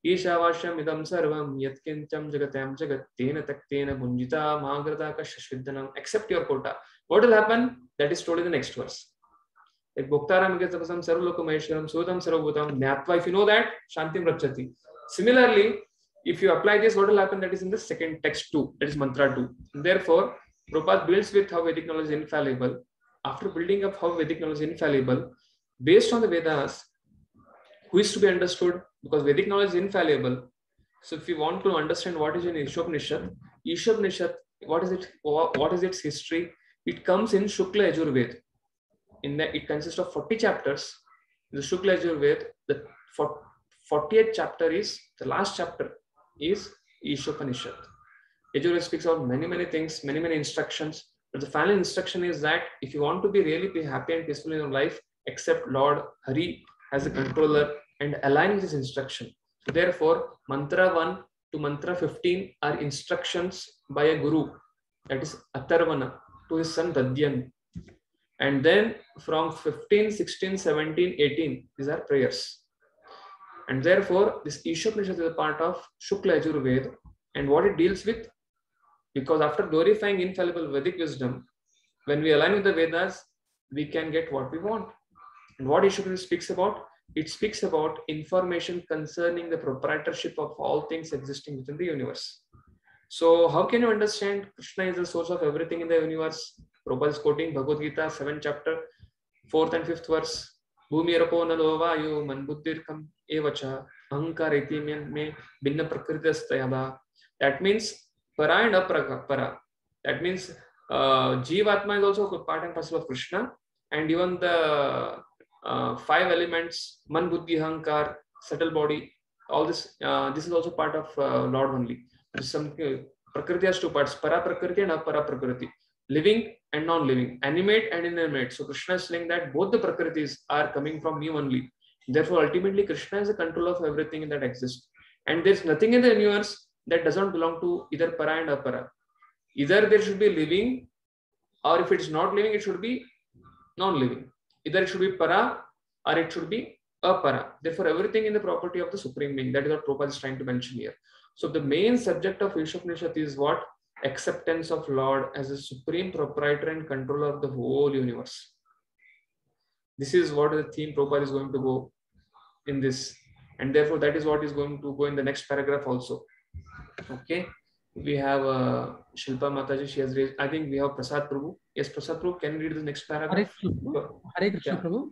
Ishavashyam idam sarvam yatkincham jagatyam jagat tena taktena bunjita magrata kashashvidhanam. Accept your quota. What will happen? That is told in the next verse. Like Bhoktaram egatapasam sarvaloka maheshwaram surdam sarvabhutanam dhyatva. If you know that, shantim rachati. Similarly, if you apply this, what will happen? That is in the second text 2, that is mantra 2. Therefore, Prabhupada builds with how Vedic knowledge is infallible. After building up how Vedic knowledge is infallible, based on the Vedas, who is to be understood? Because Vedic knowledge is infallible. So if you want to understand what is in Isopanishad, what is it? What is its history? It comes in Shukla Yajurved. In that, it consists of 40 chapters. In the Shukla Yajurved, the 40th chapter is the last chapter. Is Isopanishad. Yajurveda speaks about many things, many instructions. But the final instruction is that if you want to be really happy and peaceful in your life, accept Lord Hari as a controller and align with his instruction. So therefore, mantra 1 to mantra 15 are instructions by a guru, that is Atharvana, to his son Dadyan. And then from 15, 16, 17, 18, these are prayers. And therefore, this Isopanishad is a part of Shukla Yajurveda, and what it deals with, because after glorifying infallible Vedic wisdom, when we align with the Vedas, we can get what we want. And what Isopanishad speaks about? It speaks about information concerning the proprietorship of all things existing within the universe. So how can you understand Krishna is the source of everything in the universe? Prabhupada is quoting Bhagavad Gita, 7th chapter, 4th and 5th verse. Bhumi rapo nalo vayu man buddhirkam evacha ahankar iti me binna prakritastayada. That means para and apara. That means Jivatma is also part and parcel of Krishna, and even the 5 elements, man, buddhi, ahankar, subtle body, all this, this is also part of Lord only. Some Prakriti has 2 parts, para prakriti and apara prakriti. Living and non-living, animate and inanimate. So Krishna is saying that both the prakritis are coming from me only. Therefore, ultimately, Krishna is the control of everything that exists. And there's nothing in the universe that doesn't belong to either para and apara. Either there should be living, or if it is not living, it should be non-living. Either it should be para or it should be apara. Therefore, everything in the property of the Supreme Being. That is what Prabhupada is trying to mention here. So the main subject of Isopanishad is what? Acceptance of Lord as a supreme proprietor and controller of the whole universe. This is what the theme Prabhupada is going to go in this. And therefore, that is what is going to go in the next paragraph also. Okay. We have Shilpa Mataji. She has raised. I think we have Prasad Prabhu. Yes, Prasad Prabhu. Can you read the next paragraph? Hare Krishna, Prabhu.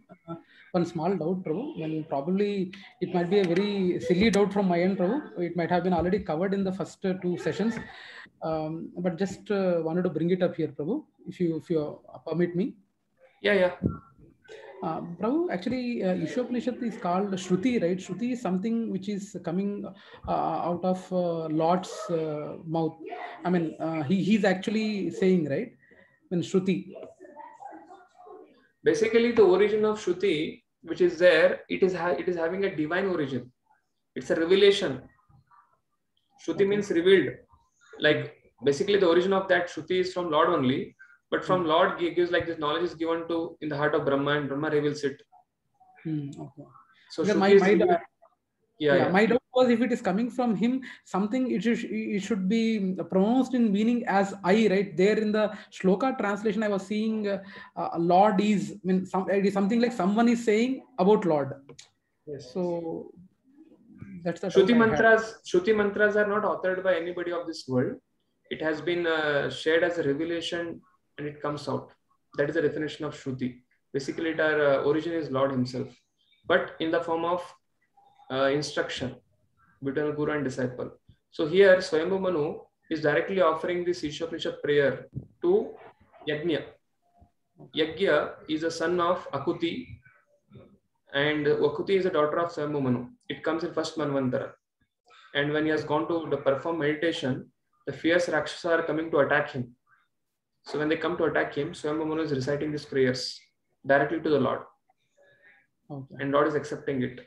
One small doubt, Prabhu. Well, probably it might be a very silly doubt from my end, Prabhu. It might have been already covered in the first two sessions, but just wanted to bring it up here, Prabhu, if you permit me. Yeah. Prabhu, actually, Isopanishad is called Shruti, right? Shruti is something which is coming out of Lord's mouth. I mean, he's actually saying, right? When Shruti. Basically, the origin of Shruti, which is there, it is having a divine origin. It's a revelation. Shruti means revealed. Like basically, the origin of that Shruti is from Lord only. But from Lord gives like this knowledge is given to in the heart of Brahma, and Brahma reveals it. Okay. So my doubt was if it is coming from him, something it should be pronounced in meaning as I, right? There in the shloka translation, I was seeing Lord is, I mean, it is something like someone is saying about Lord. Yes. So that's the Shruti mantras are not authored by anybody of this world. It has been shared as a revelation. And it comes out. That is the definition of Shruti. Basically, our origin is Lord himself, but in the form of instruction between Guru and disciple. So here, Swayambhu Manu is directly offering this Isopanishad prayer to Yajna. Yajna is a son of Akuti, and Akuti is a daughter of Swayambhu Manu. It comes in first Manvantara. And when he has gone to perform meditation, the fierce Rakshasa are coming to attack him. So when they come to attack him, Swayambhu Manu is reciting these prayers directly to the Lord. Okay. And Lord is accepting it.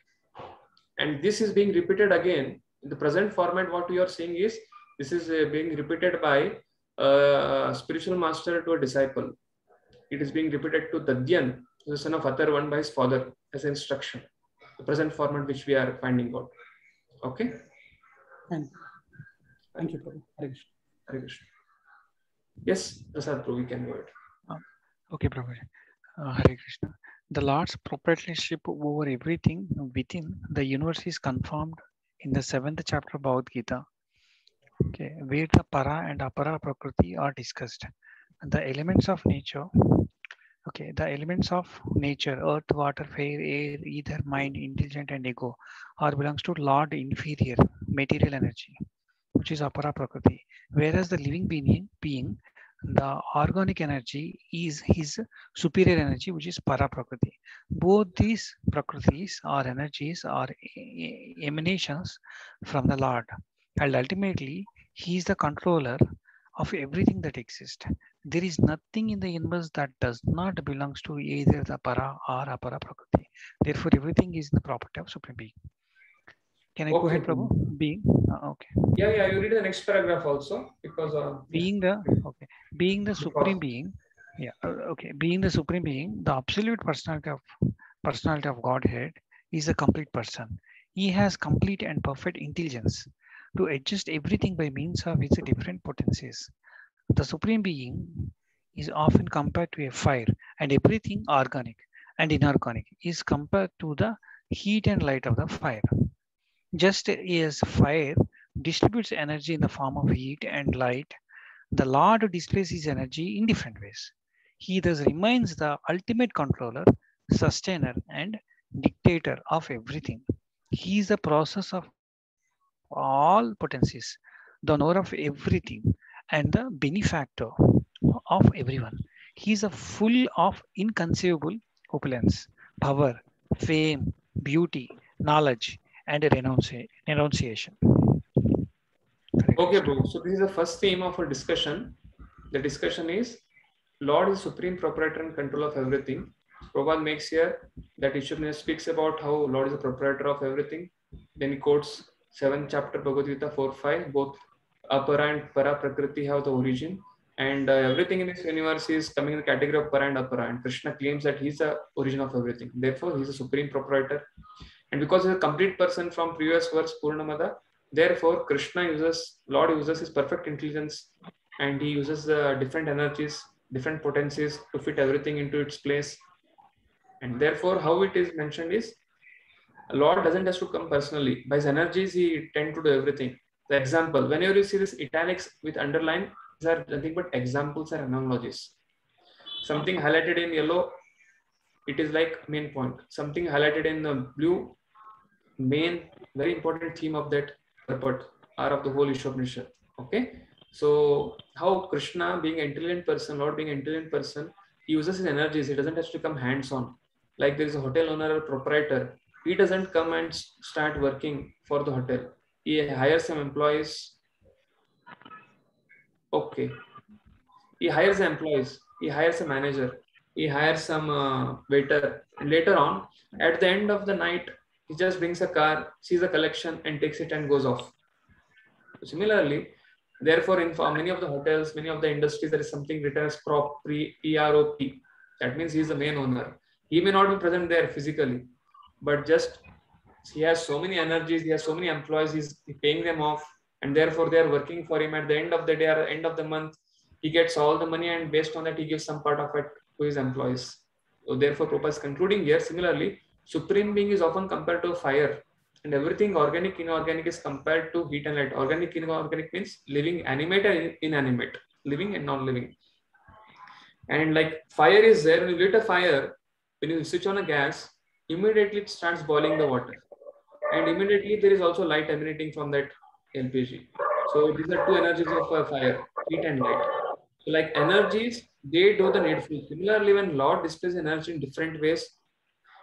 And this is being repeated again. In the present format, what we are seeing is, this is being repeated by a spiritual master to a disciple. It is being repeated to Dadyan, the son of Atharvan, by his father as an instruction. The present format which we are finding out. Okay? Thank you, Prabhu. Hare Krishna. Hare Krishna. Yes, Prasad Prabhu, we can go ahead. Okay, Prabhu. Hare Krishna. The Lord's proprietorship over everything within the universe is confirmed in the 7th chapter of Bhagavad Gita, okay, where the para and apara prakriti are discussed. The elements of nature, earth, water, fire, air, ether, mind, intelligent, and ego, are belongs to Lord inferior material energy, which is apara prakriti, whereas the living being, the organic energy is his superior energy, which is para prakriti. Both these prakritis or energies are emanations from the Lord, and ultimately he is the controller of everything that exists. There is nothing in the universe that does not belongs to either the para or apara prakriti. Therefore, everything is the property of Supreme Being. Can I go ahead, Prabhu? Being, okay. Yeah. You read the next paragraph also, because being the Supreme Being. Yeah. Okay. Being the Supreme Being, the absolute personality of Godhead is a complete person. He has complete and perfect intelligence to adjust everything by means of its different potencies. The Supreme Being is often compared to a fire, and everything organic and inorganic is compared to the heat and light of the fire. Just as fire distributes energy in the form of heat and light, the Lord displays his energy in different ways. He thus remains the ultimate controller, sustainer, and dictator of everything. He is the process of all potencies, the owner of everything, and the benefactor of everyone. He is full of inconceivable opulence, power, fame, beauty, knowledge, and renunciation. Okay, bro. So this is the first theme of our discussion. The discussion is Lord is supreme proprietor and control of everything. Prabhupada makes here that Isopanishad speaks about how Lord is the proprietor of everything. Then he quotes 7th chapter Bhagavad Gita 4-5, both Apara and Para Prakriti have the origin, and everything in this universe is coming in the category of Para and Apara, and Krishna claims that he's the origin of everything. Therefore, he's a supreme proprietor, and because he's a complete person from previous verse Purnamada, therefore Lord uses his perfect intelligence, and he uses the different energies, different potencies to fit everything into its place. And therefore, how it is mentioned is, Lord doesn't have to come personally. By his energies, he tend to do everything. The example, whenever you see this italics with underline, these are nothing but examples or analogies. Something highlighted in yellow, it is like main point. Something highlighted in blue, main, very important theme of that purport or of the whole Isopanishad. Okay. So how Krishna, being an intelligent person, Lord being an intelligent person, he uses his energies. He doesn't have to come hands-on. Like there is a hotel owner or proprietor. He doesn't come and start working for the hotel. He hires some employees. Okay. He hires employees. He hires a manager. He hires some waiter. And later on, at the end of the night, he just brings a car, sees a collection and takes it and goes off. Similarly, therefore, in many of the hotels, many of the industries, there is something written as P-R-O-P. That means he is the main owner. He may not be present there physically, but just he has so many energies, he has so many employees, he's paying them off, and therefore they are working for him. At the end of the day or end of the month, he gets all the money, and based on that, he gives some part of it to his employees. So therefore, Prabhupada is concluding here, similarly, Supreme Being is often compared to fire, and everything organic, inorganic is compared to heat and light. Organic, inorganic means living, animate and inanimate, living and non-living. And like fire is there, when you lit a fire, when you switch on a gas, immediately it starts boiling the water. And immediately there is also light emanating from that LPG. So these are two energies of fire, heat and light. So like energies, they do the needful. Similarly, when Lord displays energy in different ways,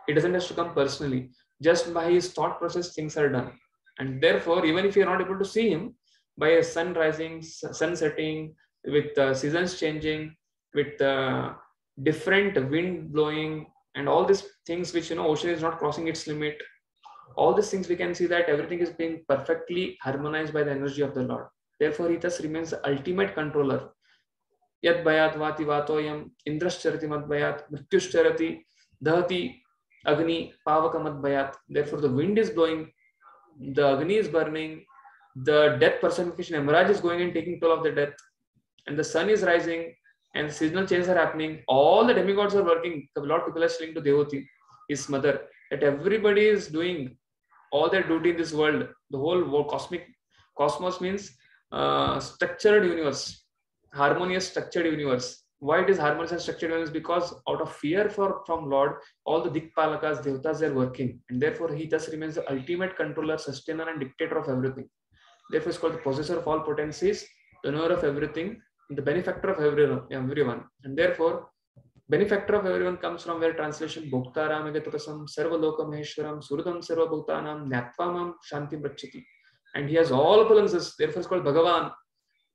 it doesn't have to come personally. Just by his thought process, things are done. And therefore, even if you're not able to see him, by a sun rising, sun setting, with seasons changing, with different wind blowing, and all these things which, ocean is not crossing its limit. All these things we can see that everything is being perfectly harmonized by the energy of the Lord. Therefore, he thus remains the ultimate controller. Yad bhayat vati vatoyam indrascharati mad bhayat mrityuscharati dahati agni pavaka mad bhayat. Therefore, the wind is blowing, the agni is burning, the death personification emerge is going and taking toll of the death, and the sun is rising, and seasonal changes are happening. All the demigods are working. The Lord Pipala is telling to Devati, his mother, that everybody is doing all their duty in this world. The whole world, cosmos means structured universe, harmonious structured universe. Why it is harmonious and structured universe? Because out of fear from Lord, all the Dikpalakas, Devatas are working, and therefore he thus remains the ultimate controller, sustainer, and dictator of everything. Therefore, it's called the possessor of all potencies, the knower of everything, the benefactor of everyone. And therefore, benefactor of everyone comes from where translation Bhoktaram Agatakasam Sarvaloka Maheshwaram Suradam Sarva Bhutanam Nyatpamam Shanti Brachati. And he has all opulences. Therefore, it's called Bhagavan.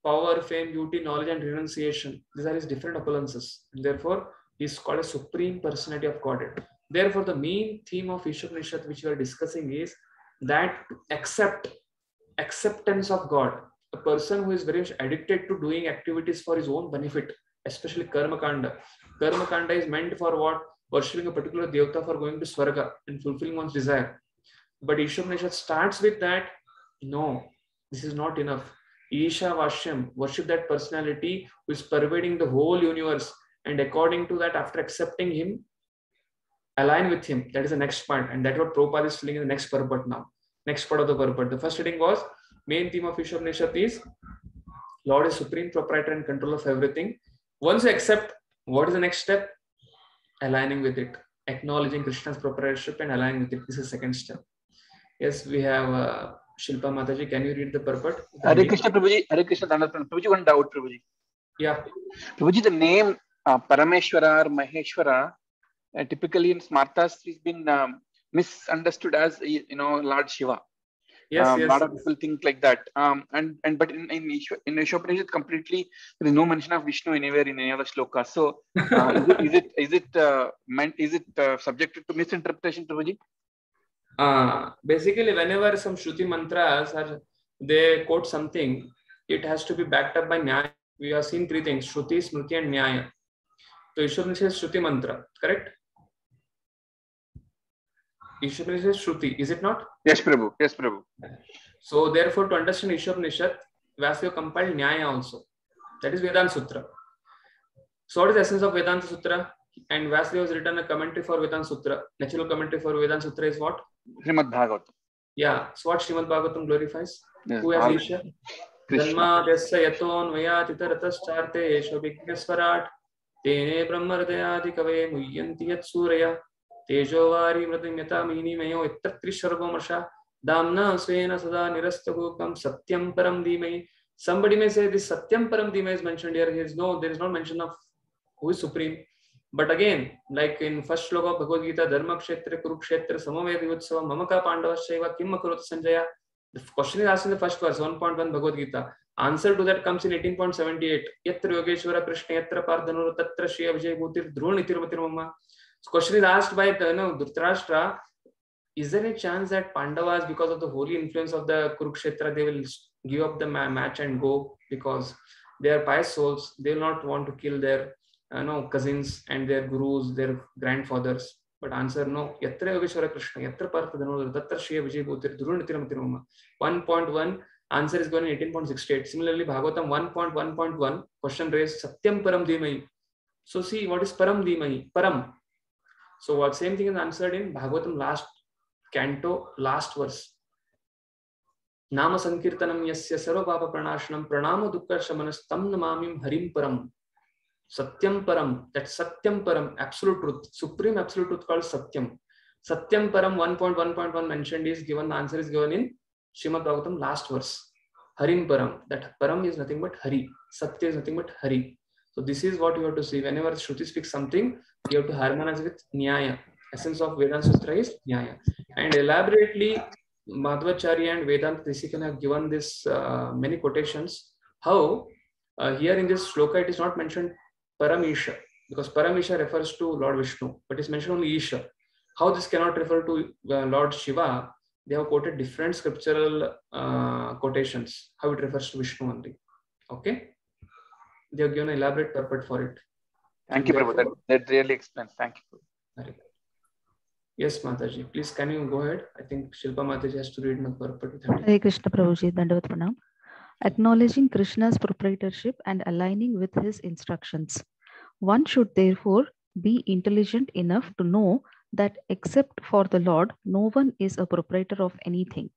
Power, fame, beauty, knowledge, and renunciation. These are his different opulences. And therefore, he is called a supreme personality of Godhead. Therefore, the main theme of Isopanishad which we are discussing is that acceptance of God. A person who is very much addicted to doing activities for his own benefit, especially Karma Kanda. Karma Kanda is meant for what? Worshipping a particular Devata for going to Swarga and fulfilling one's desire. But Isopanishad starts with that. No, this is not enough. Isha Vashyam, worship that personality who is pervading the whole universe, and according to that, after accepting him, align with him. That is the next part, and that's what Prabhupada is telling in the next purport now. Next part of the purport. The first reading was, main theme of Isopanishad is Lord is supreme proprietor and control of everything. Once you accept, what is the next step? Aligning with it, acknowledging Krishna's proprietorship and aligning with it. This is the second step. Yes, we have Shilpa Mataji. Can you read the purport? Hare Krishna, Prabhuji. Hare Krishna, Prabhuji, one doubt, Prabhuji. Yeah. Prabhuji, the name Parameshwara or Maheshwara typically in Smartas has been misunderstood as Lord Shiva. Yes, A lot of people think like that. But in Isopanishad completely there is no mention of Vishnu anywhere in any other shloka. So is it subjected to misinterpretation, Prabhuji? Basically, whenever some Shruti mantras they quote something, it has to be backed up by Nyaya. We have seen three things: Shruti, Smriti, and Nyaya. So Isopanishad is Shruti mantra, correct? Isopanishad is Shruti, is it not? Yes, Prabhu. Yes, Prabhu. So therefore, to understand Isopanishad, Vyasdeva compiled Nyaya also. That is Vedanta Sutra. So what is the essence of Vedanta Sutra? And Vyasdeva has written a commentary for Vedanta Sutra. Natural commentary for Vedanta Sutra is what? Srimad Bhagavatam. Yeah. So what Srimad Bhagavatam glorifies? Yes, Who has Isha? Krishna. Janma desya yaton vaya titaratas esho vignesvarat tene brahmardayadi kave muyyanti yat surya tejovari mridimyata minimayo ittatrisharbhamasha damna svena sada nirastagokam satyam param dhimai. Somebody may say this satyam param dhimai is mentioned here. There is no mention of who is supreme. But again, like in first shloka of Bhagavad Gita, Dharma Kshetra Kurukshetra Samaveda Yutsava Mamaka Pandavashaiva Kim Makarot Sanjaya. The question is asked in the first verse, 1.1 Bhagavad Gita. Answer to that comes in 18.78. Yatra Yogeshwara Krishna Yatra Pardhanur Tatra Shri Abhijay Bhutir Dhruva Nitirmatir Mama. So question is asked by Dhritarashtra. Is there a chance that Pandavas, because of the holy influence of the Kurukshetra, they will give up the match and go because they are pious souls? They will not want to kill their cousins and their gurus, their grandfathers. But answer no. Yatra Yogeshwara Krishna, Yatra Partha Tatra Shri Vijay Bhutir Dhuru Nitiramatira. 1.1 answer is given in 18.68. Similarly, Bhagavatam 1.1.1 question raised Satyam Param Dhimai. So see what is Param Dhimai? Param. So what same thing is answered in Bhagavatam last canto, last verse. Nama Sankirtanam Yasya Sarva Papa Pranashanam Pranama Dukkha Shamanas Tam Namamim Harim Param. Satyam Param, that's Satyam Param, absolute truth, supreme absolute truth called Satyam. Satyam Param 1.1.1 mentioned is given, the answer is given in Srimad Bhagavatam last verse. Harim Param, that Param is nothing but Hari, Satya is nothing but Hari. So this is what you have to see. Whenever Shruti speaks something, you have to harmonize with Nyaya. Essence of Vedanta Sutra is Nyaya. And elaborately, Madhvacharya and Vedanta Desikan have given this many quotations. How here in this shloka it is not mentioned Paramisha, because Paramisha refers to Lord Vishnu, but it's mentioned only Isha. How this cannot refer to Lord Shiva? They have quoted different scriptural quotations, how it refers to Vishnu only. Okay? They have given an elaborate purport for it. Thank you, Prabhu. That really explains. Thank you. Very good. Yes, Mataji. Please, can you go ahead? I think Shilpa Mataji has to read my purport. Hare Krishna, Prabhuji. Dandavat Pranam. Acknowledging Krishna's proprietorship and aligning with his instructions. One should therefore be intelligent enough to know that except for the Lord, no one is a proprietor of anything.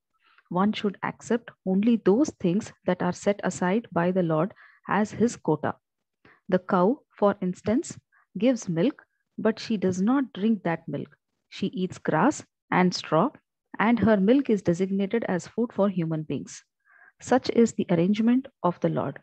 One should accept only those things that are set aside by the Lord as his quota. The cow, for instance, gives milk, but she does not drink that milk. She eats grass and straw, and her milk is designated as food for human beings. Such is the arrangement of the Lord.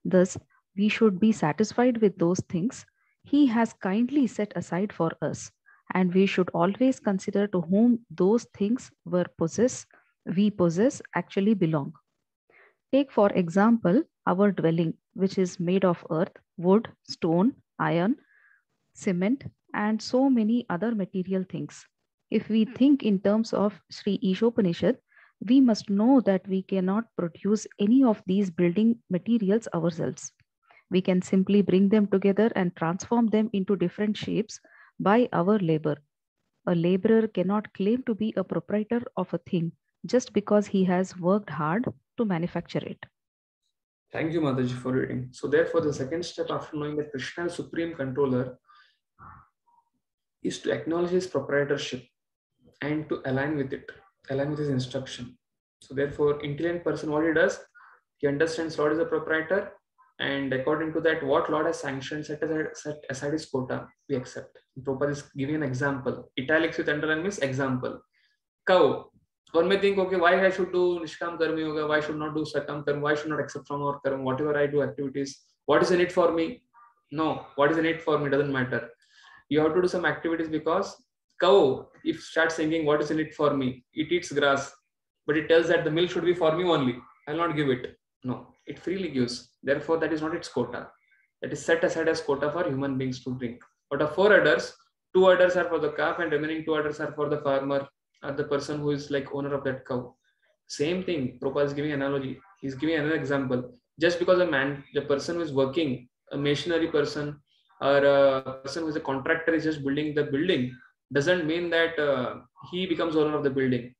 Thus, we should be satisfied with those things he has kindly set aside for us, and we should always consider to whom those things we possess actually belong. Take, for example, our dwelling, which is made of earth, wood, stone, iron, cement, and so many other material things. If we think in terms of Sri Isopanishad, we must know that we cannot produce any of these building materials ourselves. We can simply bring them together and transform them into different shapes by our labor. A laborer cannot claim to be a proprietor of a thing just because he has worked hard to manufacture it. Thank you, Mataji, for reading. So therefore, the second step after knowing that Krishna is supreme controller is to acknowledge his proprietorship and to align with it, align with his instruction. So therefore, intelligent person, what he does, he understands Lord is a proprietor, and according to that, what Lord has sanctioned, set aside his quota, we accept. Prabhupada is giving an example. Italics with underline means example. Cow. One may think, okay, why I should do Nishkam Karma Yoga, why should not do Sakam Karma, why should not accept from our Karma, whatever I do activities, what is in it for me? No, what is in it for me doesn't matter. You have to do some activities because cow, if starts singing, what is in it for me? It eats grass, but it tells that the milk should be for me only. I'll not give it. No, it freely gives. Therefore, that is not its quota. That is set aside as quota for human beings to drink. Out of 4 udders, 2 udders are for the calf and remaining 2 udders are for the farmer or the person who is like owner of that cow. Same thing, Prabhupada is giving analogy. He's giving another example. Just because the person who is working, a machinery person or a person who is a contractor is just building the building, doesn't mean that he becomes owner of the building.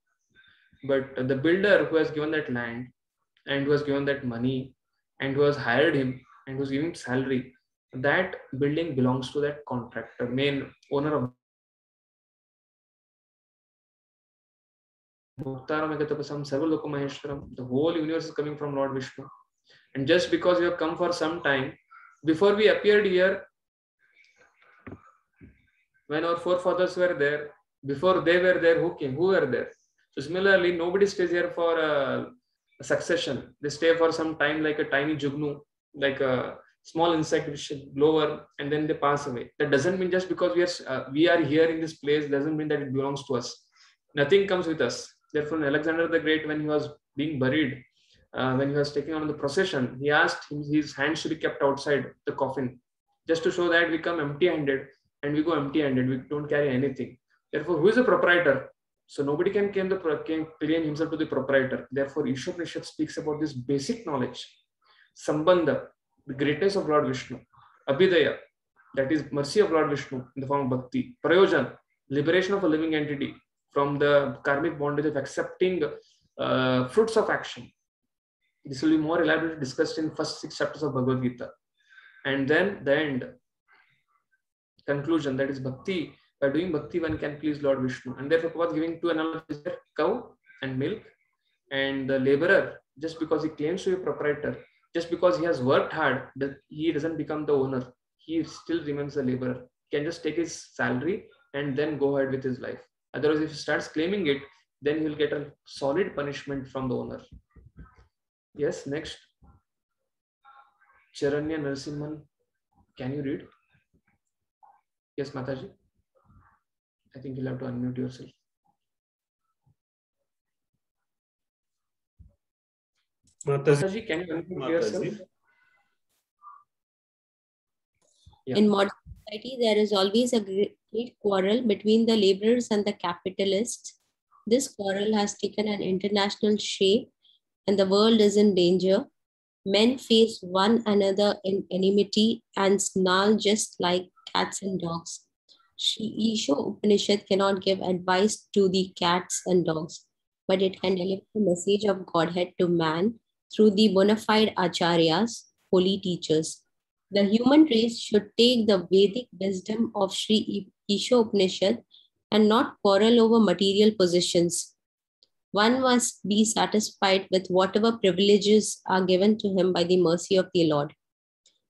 But the builder who has given that land and who has given that money and who has hired him and who's giving salary, that building belongs to that contractor, main owner of the whole universe is coming from Lord Vishnu. And just because you have come for some time, before we appeared here, when our forefathers were there, before they were there, who came? Who were there? So similarly, nobody stays here for a succession. They stay for some time like a tiny jugnu, like a small insect which should blow over, and then they pass away. That doesn't mean just because we are here in this place doesn't mean that it belongs to us. Nothing comes with us. Therefore, Alexander the Great, when he was being buried, when he was taking on the procession, he asked him his hands should be kept outside the coffin, just to show that we come empty-handed and we go empty-handed. We don't carry anything. Therefore, who is the proprietor? So nobody can claim himself to the proprietor. Therefore, Isopanishad speaks about this basic knowledge, Sambandha, the greatness of Lord Vishnu, Abhidaya, that is mercy of Lord Vishnu in the form of bhakti, Prayojan, liberation of a living entity from the karmic bondage of accepting fruits of action. This will be more elaborately discussed in first 6 chapters of Bhagavad Gita. And then the end, conclusion, that is bhakti. By doing bhakti, one can please Lord Vishnu. And therefore, Prabhupada giving 2 analogies there, cow and milk. And the laborer, just because he claims to be a proprietor, just because he has worked hard, he doesn't become the owner. He still remains a laborer. He can just take his salary and then go ahead with his life. Otherwise, if he starts claiming it, then he will get a solid punishment from the owner. Yes, next. Charanya Narasimhan, can you read? Yes, Mataji. I think you'll have to unmute yourself. Mataji, can you unmute yourself? Yeah. In modern society, there is always a great quarrel between the laborers and the capitalists. This quarrel has taken an international shape and the world is in danger. Men face one another in enmity and snarl just like cats and dogs. Sri Isopanishad cannot give advice to the cats and dogs, but it can deliver the message of Godhead to man through the bona fide acharyas, holy teachers. The human race should take the Vedic wisdom of Sri Isopanishad and not quarrel over material possessions. One must be satisfied with whatever privileges are given to him by the mercy of the Lord.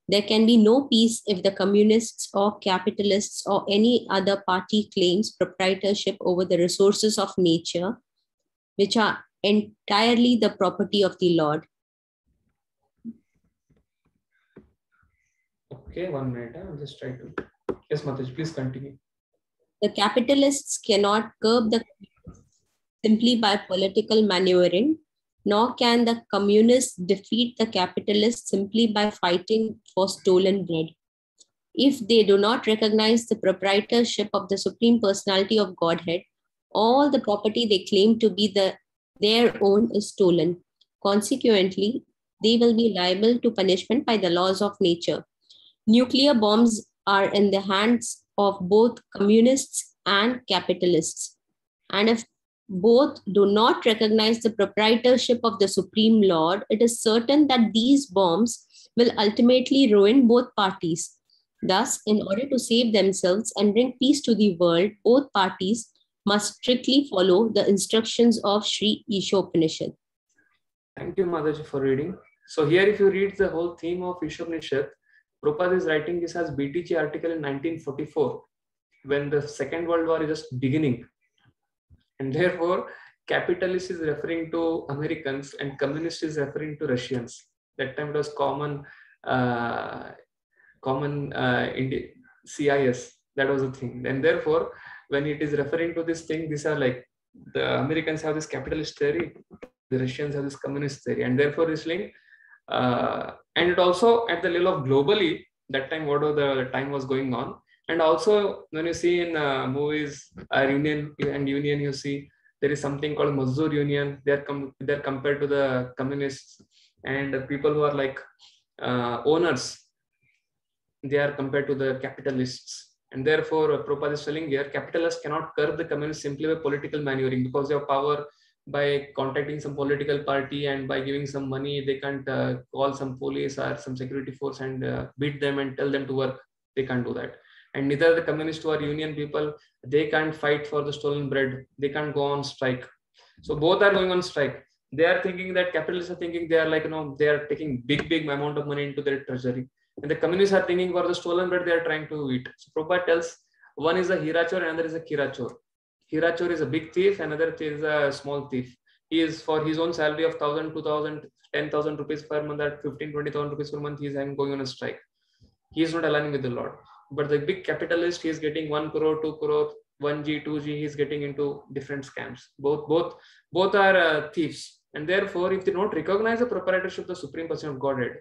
There can be no peace if the communists or capitalists or any other party claims proprietorship over the resources of nature, which are entirely the property of the Lord. Okay, 1 minute. I'll just try to. Yes, Mataji, please continue. The capitalists cannot curb the simply by political maneuvering, nor can the communists defeat the capitalists simply by fighting for stolen bread. If they do not recognize the proprietorship of the Supreme Personality of Godhead, all the property they claim to be their own is stolen. Consequently, they will be liable to punishment by the laws of nature. Nuclear bombs are in the hands of both communists and capitalists. And if both do not recognize the proprietorship of the Supreme Lord, it is certain that these bombs will ultimately ruin both parties. Thus, in order to save themselves and bring peace to the world, both parties must strictly follow the instructions of Sri Isopanishad. Thank you, Mataji, for reading. So here, if you read the whole theme of Isopanishad, Prabhupada is writing this as BTG article in 1944, when the Second World War is just beginning. And therefore, capitalist is referring to Americans and communist is referring to Russians. That time it was common CIS. That was the thing. And therefore, when it is referring to this thing, these are like the Americans have this capitalist theory, the Russians have this communist theory, and therefore this link. And it also at the level of globally, that time whatever the time was going on. And also when you see in movies, Union, you see there is something called Mazdoor Union. They're compared to the communists. and people who are like owners, they are compared to the capitalists. And therefore, Prabhupada is telling here, capitalists cannot curb the communists simply by political maneuvering, because they have power by contacting some political party and by giving some money. They can't call some police or some security force and beat them and tell them to work. They can't do that. And neither the communists who are union people, they can't fight for the stolen bread. They can't go on strike. So both are going on strike. They are thinking that capitalists are thinking they are like, they are taking big amount of money into their treasury. And the communists are thinking for the stolen bread they are trying to eat. So Prabhupada tells one is a Hirachor and another is a Kirachor. Hirachor is a big thief, another is a small thief. He is for his own salary of 1,000, 2,000, 10,000 rupees per month, at 15, 20,000 rupees per month, he is going on a strike. He is not aligning with the Lord. But the big capitalist, he is getting 1 crore, 2 crore, 1G, 2G, he is getting into different scams. Both are thieves. And therefore, if they don't recognize the proprietorship of the Supreme Person of Godhead,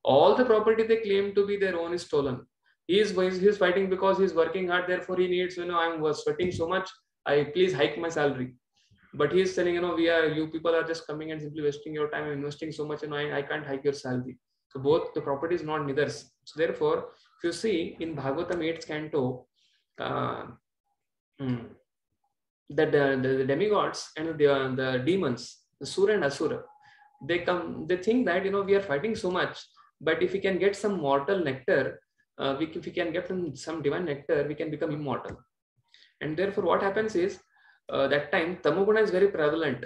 all the property they claim to be their own is stolen. He is fighting because he is working hard. Therefore, he needs, I'm sweating so much. Please hike my salary. But he is telling, you people are just coming and simply wasting your time and investing so much, I can't hike your salary. So both the property is not neither's. So therefore, if you see in Bhagavatam 8th canto, that the demigods and the demons, the Sura and Asura, they think that, we are fighting so much, but if we can get some mortal nectar, if we can get some divine nectar, we can become immortal. And therefore, what happens is, that time, Tamoguna is very prevalent.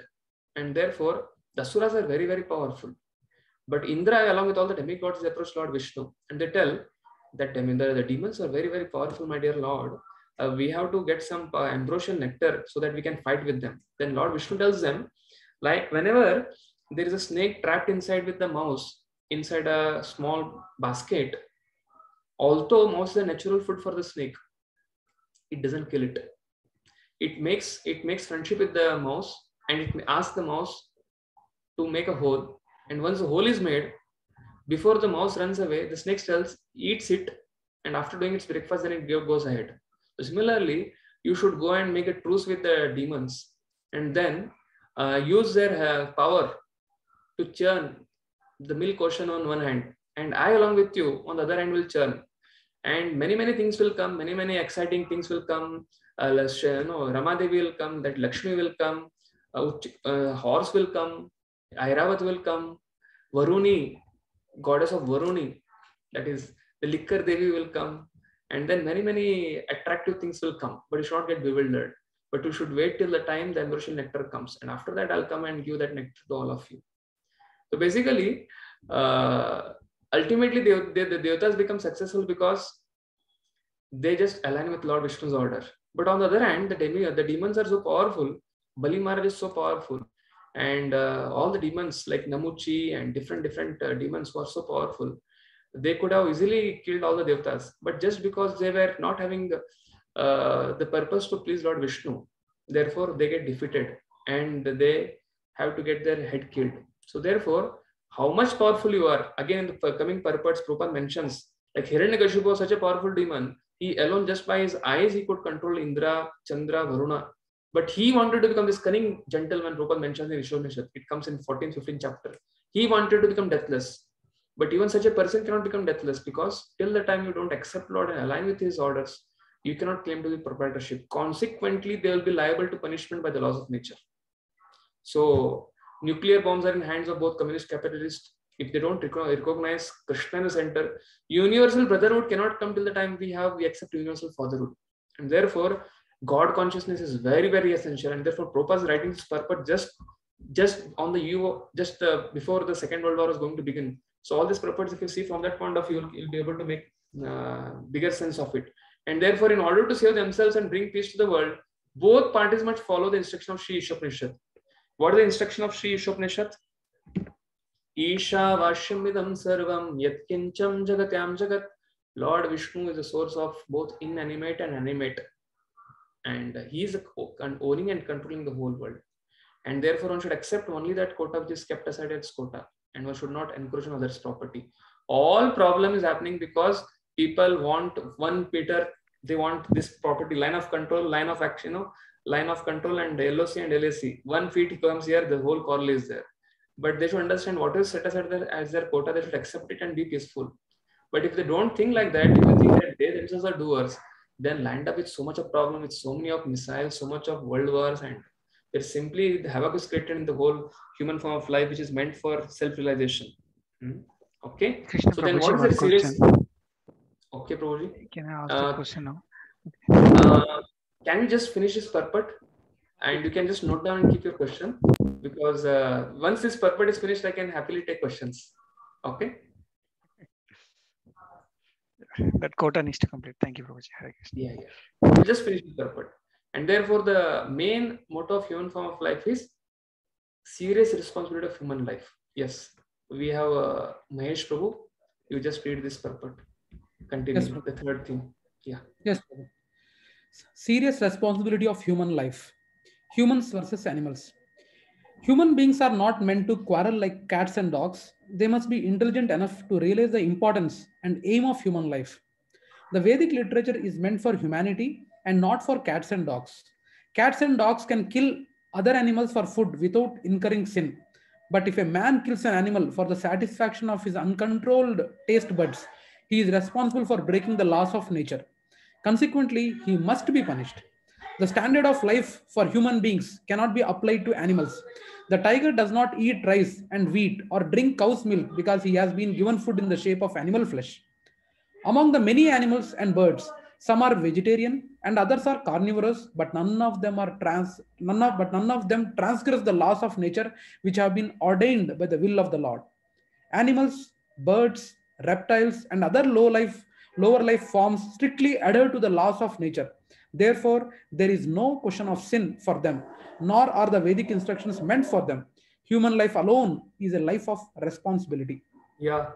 And therefore, the Asuras are very powerful. But Indra, along with all the demigods, they approach Lord Vishnu. And they tell that the demons are very powerful, my dear Lord. We have to get some ambrosial nectar so that we can fight with them. Then Lord Vishnu tells them, like whenever there is a snake trapped inside with the mouse, inside a small basket, although mouse is a natural food for the snake, it doesn't kill it. It makes friendship with the mouse, and it asks the mouse to make a hole. And once the hole is made, before the mouse runs away, the snake eats it, and after doing its breakfast, then it goes ahead. So similarly, you should go and make a truce with the demons, and then use their power to churn the milk ocean on one hand, and I along with you on the other hand will churn. And many things will come, many exciting things will come. Ramadevi will come, that Lakshmi will come, horse will come, Airavat will come, Varuni, goddess of Varuni, that is the liquor Devi will come, and then many attractive things will come. But you should not get bewildered. But you should wait till the time the ambrosial nectar comes, and after that I'll come and give that nectar to all of you. So basically, ultimately the Devatas become successful because they just align with Lord Vishnu's order. But on the other hand, the demons are so powerful. Bali Maharaj is so powerful, and all the demons like Namuchi and different demons were so powerful. They could have easily killed all the Devatas, but just because they were not having the purpose to please Lord Vishnu, therefore they get defeated and they have to get their head killed. So therefore, how much powerful you are, again in the coming purports, Prabhupada mentions, like Hiranyakashipu was such a powerful demon. He alone, just by his eyes, he could control Indra, Chandra, Varuna. But he wanted to become this cunning gentleman. Prabhupada mentions in Isopanishad. It comes in 14th, 15th chapter. He wanted to become deathless. But even such a person cannot become deathless, because till the time you don't accept Lord and align with his orders, you cannot claim to be proprietorship. Consequently, they will be liable to punishment by the laws of nature. So nuclear bombs are in hands of both communist capitalists. If they don't recognize Krishna in the center, universal brotherhood cannot come till the time we accept universal fatherhood. And therefore, God consciousness is very essential. And therefore, Prabhupada is writing this purport just on the before the Second World War was going to begin. So all these purports, if you see from that point of view, you'll be able to make bigger sense of it. And therefore, in order to save themselves and bring peace to the world, both parties must follow the instruction of Sri Isopanishad. What is the instruction of Sri Isopanishad? Isha Vashyamidam Sarvam Yatkincham Jagatyam Jagat. Lord Vishnu is the source of both inanimate and animate. And he is owning and controlling the whole world. And therefore, one should accept only that quota which is kept aside as quota. And one should not encroach on others' property. All problem is happening because people want they want this property, line of control, line of action, line of control, and LOC and LAC. 1 feet comes here, the whole corral is there. But they should understand what is set aside as their quota. They should accept it and be peaceful. But if they don't think like that, if they think that they themselves are doers, then land up with so much of problem, with so many of missiles, so much of world wars, and there's simply the havoc is created in the whole human form of life, which is meant for self-realization. Okay. Krishna So then, Prabhuji, what is one the serious? question. Okay, Prabhuji. Can I ask the question now? Can you just finish this purport, and you can just note down and keep your question, because once this purport is finished, I can happily take questions. Okay. That quota needs to complete. Thank you, Prabhuji. Hare Krishna. Yeah. We'll just finish the purport. And therefore, the main motto of human form of life is serious responsibility of human life. Yes. We have Mahesh Prabhu. You just read this purport. Continue. Yes, the third thing. Yeah. Yes. Serious responsibility of human life. Humans versus animals. Human beings are not meant to quarrel like cats and dogs. They must be intelligent enough to realize the importance and aim of human life. The Vedic literature is meant for humanity and not for cats and dogs. Cats and dogs can kill other animals for food without incurring sin. But if a man kills an animal for the satisfaction of his uncontrolled taste buds, he is responsible for breaking the laws of nature. Consequently, he must be punished. The standard of life for human beings cannot be applied to animals. The tiger does not eat rice and wheat or drink cow's milk because he has been given food in the shape of animal flesh. Among the many animals and birds, some are vegetarian and others are carnivorous, but none of them transgress the laws of nature which have been ordained by the will of the Lord. Animals, birds, reptiles, and other lower life forms strictly adhere to the laws of nature. Therefore, there is no question of sin for them, nor are the Vedic instructions meant for them. Human life alone is a life of responsibility. Yeah.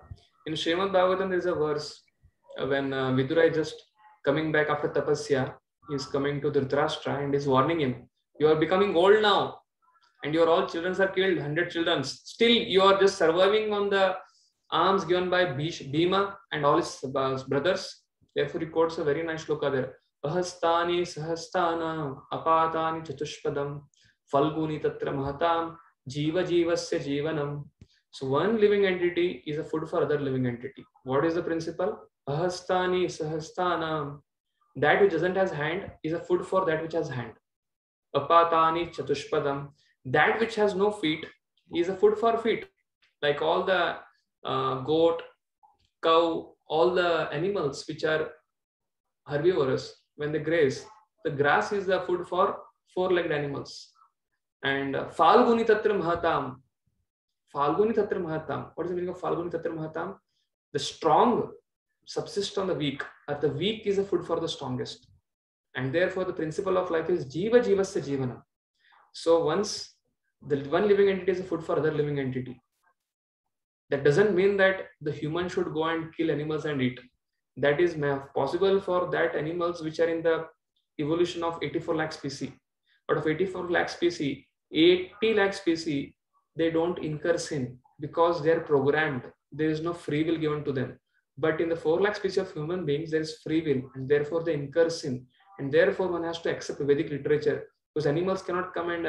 In Srimad Bhagavatam, there is a verse when Vidura is just coming back after tapasya. He is coming to Dhritarashtra and is warning him, you are becoming old now, and your all children are killed, 100 children. Still, you are just surviving on the alms given by Bhima and all his brothers. Therefore, he quotes a very nice shloka there. Ahastani sahastana apatani chatushpadam falguni tatra mahatam jiva jivasya jivanam. So one living entity is a food for other living entity. What is the principle? Ahastani sahastana. That which doesn't have hand is a food for that which has hand. Apatani chatushpadam. That which has no feet is a food for feet. Like all the goat, cow, all the animals which are herbivorous, when they graze, the grass is the food for four-legged animals. And Falguni Tatra Mahatam. Falguni Tatra Mahatam. What is the meaning of Falguni Tatra Mahatam? The strong subsist on the weak, or the weak is a food for the strongest. And therefore, the principle of life is Jiva Jivasya Jivana. So once the one living entity is a food for other living entity, that doesn't mean that the human should go and kill animals and eat. That is possible for that animals which are in the evolution of 84 lakh species. Out of 84 lakh species, 80 lakh species, they don't incur sin because they are programmed. There is no free will given to them. But in the 4 lakh species of human beings, there is free will, and therefore they incur sin. And therefore one has to accept Vedic literature, because animals cannot come and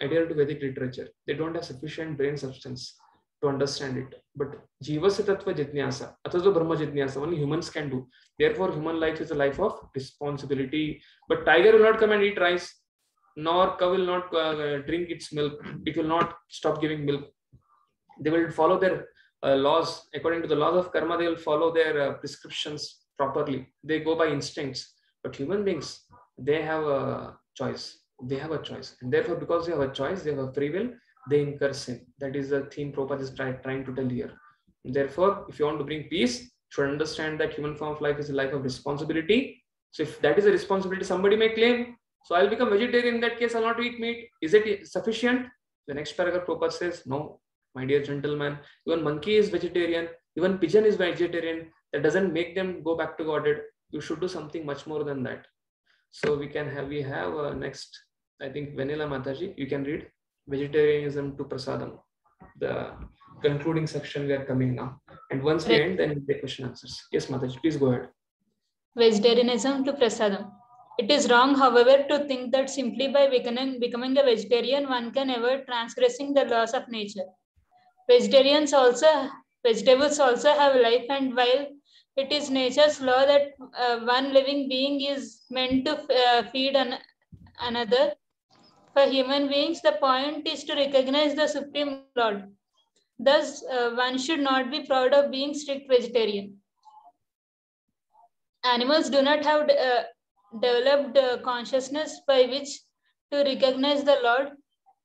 adhere to Vedic literature. They don't have sufficient brain substance to understand it. But Jivasya Tattva Jitnyasa, Atato Brahma Jitnyasa, only humans can do. Therefore, human life is a life of responsibility. But tiger will not come and eat rice, nor cow will not drink its milk. It will not stop giving milk. They will follow their laws. According to the laws of karma, they will follow their prescriptions properly. They go by instincts. But human beings, they have a choice. They have a choice. And therefore, because they have a choice, they have a free will, they incur sin. That is the theme Prabhupada is trying to tell here. Therefore, if you want to bring peace, you should understand that human form of life is a life of responsibility. So if that is a responsibility, somebody may claim, so I'll become vegetarian, in that case I'll not eat meat. Is it sufficient? The next paragraph Prabhupada says, no, my dear gentleman, even monkey is vegetarian, even pigeon is vegetarian. That doesn't make them go back to Godhead. You should do something much more than that. So we have next, I think Vanilla Mataji, you can read Vegetarianism to Prasadam, the concluding section we are coming now. And once we end, then we take question answers. Yes, Mataji, please go ahead. Vegetarianism to Prasadam. It is wrong, however, to think that simply by becoming a vegetarian, one can avoid transgressing the laws of nature. Vegetables also have life, and while it is nature's law that one living being is meant to feed another, for human beings, the point is to recognize the Supreme Lord. Thus, one should not be proud of being strict vegetarian. Animals do not have developed consciousness by which to recognize the Lord,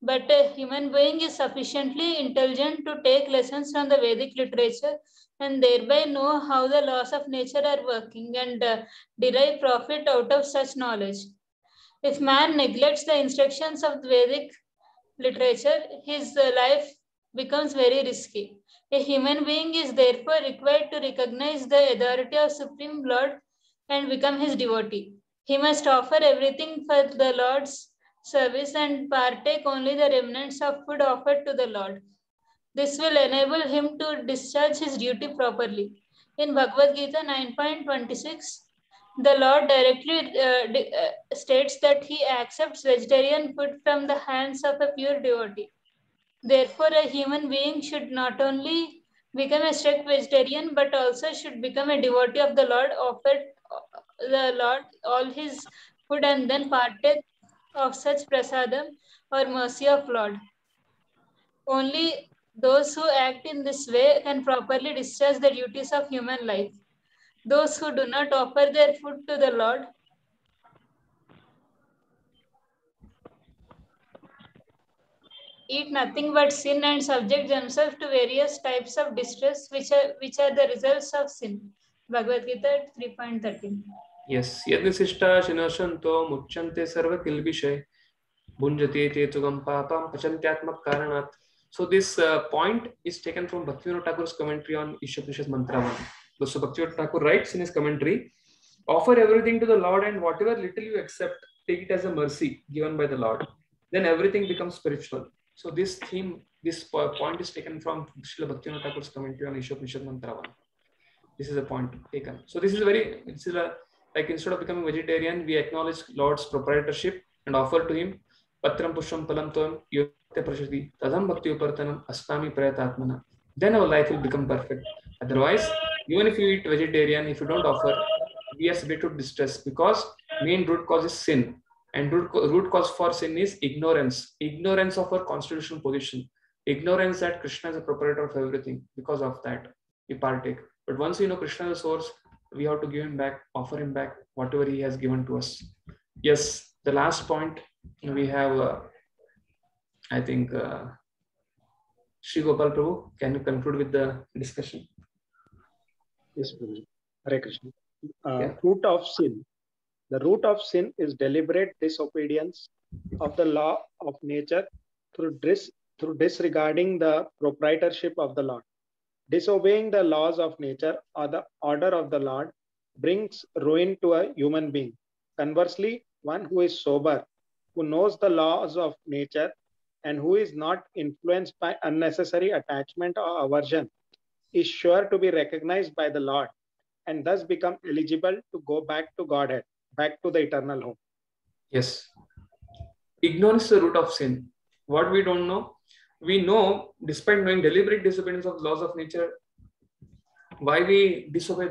but a human being is sufficiently intelligent to take lessons from the Vedic literature and thereby know how the laws of nature are working and derive profit out of such knowledge. If man neglects the instructions of the Vedic literature, his life becomes very risky. A human being is therefore required to recognize the authority of Supreme Lord and become his devotee. He must offer everything for the Lord's service and partake only the remnants of food offered to the Lord. This will enable him to discharge his duty properly. In Bhagavad Gita 9.26, the Lord directly states that he accepts vegetarian food from the hands of a pure devotee. Therefore, a human being should not only become a strict vegetarian but also should become a devotee of the Lord, offer the Lord all his food and then partake of such prasadam or mercy of Lord. Only those who act in this way can properly discharge the duties of human life. Those who do not offer their food to the Lord eat nothing but sin and subject themselves to various types of distress which are the results of sin. Bhagavad Gita 3.13. Yes, yadnisishta shinashanto muchyante sarva kilvishay bhunjate tetugam papam pachantyatmak karanat. So this point is taken from Bhaktivinoda Thakur's commentary on Isopanishad Mantra 1. So Bhaktivinoda Thakur writes in his commentary, offer everything to the Lord and whatever little you accept, take it as a mercy given by the Lord. Then everything becomes spiritual. So this theme, this point is taken from Srila Bhaktivinoda Thakur's commentary on Isopanishad Mantra 1. This is a point taken. So this is like instead of becoming vegetarian, we acknowledge Lord's proprietorship and offer to him Patram Pusham Palam Toam Yote Prashati Tadam Bhakti Upartanam Asnami Prayatatmana. Then our life will become perfect. Otherwise, even if you eat vegetarian, if you don't offer, we are subject to distress because main root cause is sin. And root cause for sin is ignorance. Ignorance of our constitutional position. Ignorance that Krishna is the proprietor of everything. Because of that, we partake. But once we know Krishna is the source, we have to give him back, offer him back whatever he has given to us. Yes, the last point we have, I think, Shri Gopal Prabhu, can you conclude with the discussion? Yes, Prabhu. Hare Krishna. Root of sin. The root of sin is deliberate disobedience of the law of nature through disregarding the proprietorship of the Lord. Disobeying the laws of nature or the order of the Lord brings ruin to a human being. Conversely, one who is sober, who knows the laws of nature, and who is not influenced by unnecessary attachment or aversion, is sure to be recognized by the Lord and thus become eligible to go back to Godhead, back to the eternal home. Yes. Ignorance is the root of sin. What we don't know, we know, despite knowing deliberate disobedience of laws of nature, why we disobey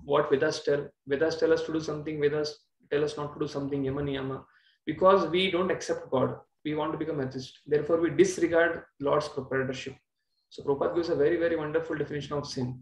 what Vedas tell. Vedas tell us to do something, Vedas tell us not to do something, yama niyama, because we don't accept God. We want to become atheist. Therefore, we disregard Lord's proprietorship. So Prabhupada gives a very, very wonderful definition of sin.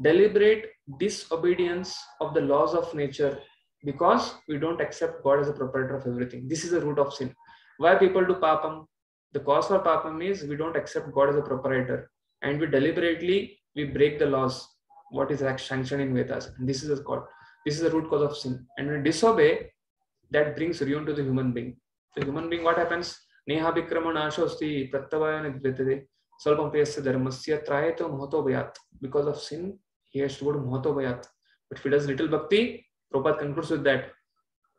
Deliberate disobedience of the laws of nature because we don't accept God as a proprietor of everything. This is the root of sin. Why people do papam? The cause for papam is we don't accept God as a proprietor and we deliberately break the laws, what is sanctioned in Vedas. And this is the root cause of sin. And when we disobey, that brings ruin to the human being. The human being, what happens? Neha vikramana ashosti prattavayana dvitade salpampayasya dharmasya trayeto mohoto bayat. Because of sin, he has to go to mohoto bayat. But if he does little bhakti, Prabhupada concludes with that.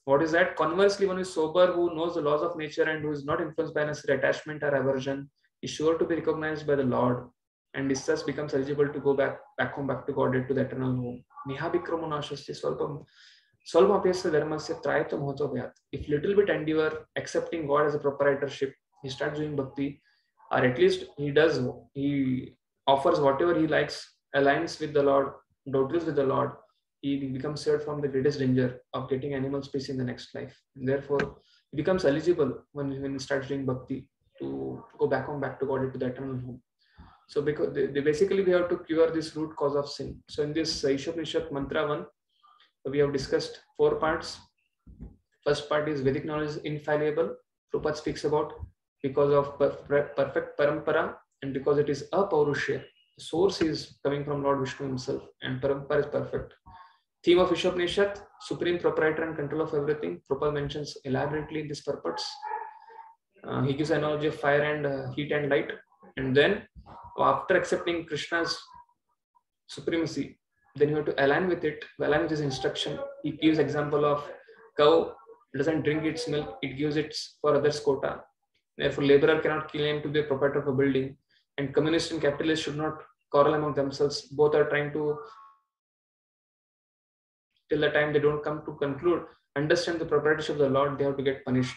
What is that? Conversely, one is sober, who knows the laws of nature and who is not influenced by unnecessary attachment or aversion, is sure to be recognized by the Lord and is thus becomes eligible to go back home, back to Godhead, to the eternal home. Niha vikramonashasti swalpapyasya dharmasya trayeto mohoto bayat. If little bit endeavor, accepting God as a proprietorship, he starts doing bhakti, or at least he offers whatever he likes, aligns with the Lord, dotates with the Lord, he becomes saved from the greatest danger of getting animal species in the next life. And therefore, he becomes eligible when he starts doing bhakti to go back to God, to the eternal home. So because they basically we have to cure this root cause of sin. So in this Isopanishad mantra 1, we have discussed 4 parts. First part is Vedic knowledge is infallible. Prabhupada speaks about because of perfect parampara and because it is apaurushya. The source is coming from Lord Vishnu himself and parampara is perfect. Theme of Isopanishad, supreme proprietor and control of everything. Prabhupada mentions elaborately in this purports. He gives analogy of fire and heat and light. And then after accepting Krishna's supremacy, then you have to align with it, align with his instruction. He gives example of cow doesn't drink its milk, it gives it for others' quota. Therefore, laborer cannot claim to be a proprietor of a building. And communist and capitalist should not quarrel among themselves. Both are trying to, till the time they don't come to conclude, understand the proprietorship of the Lord, they have to get punished.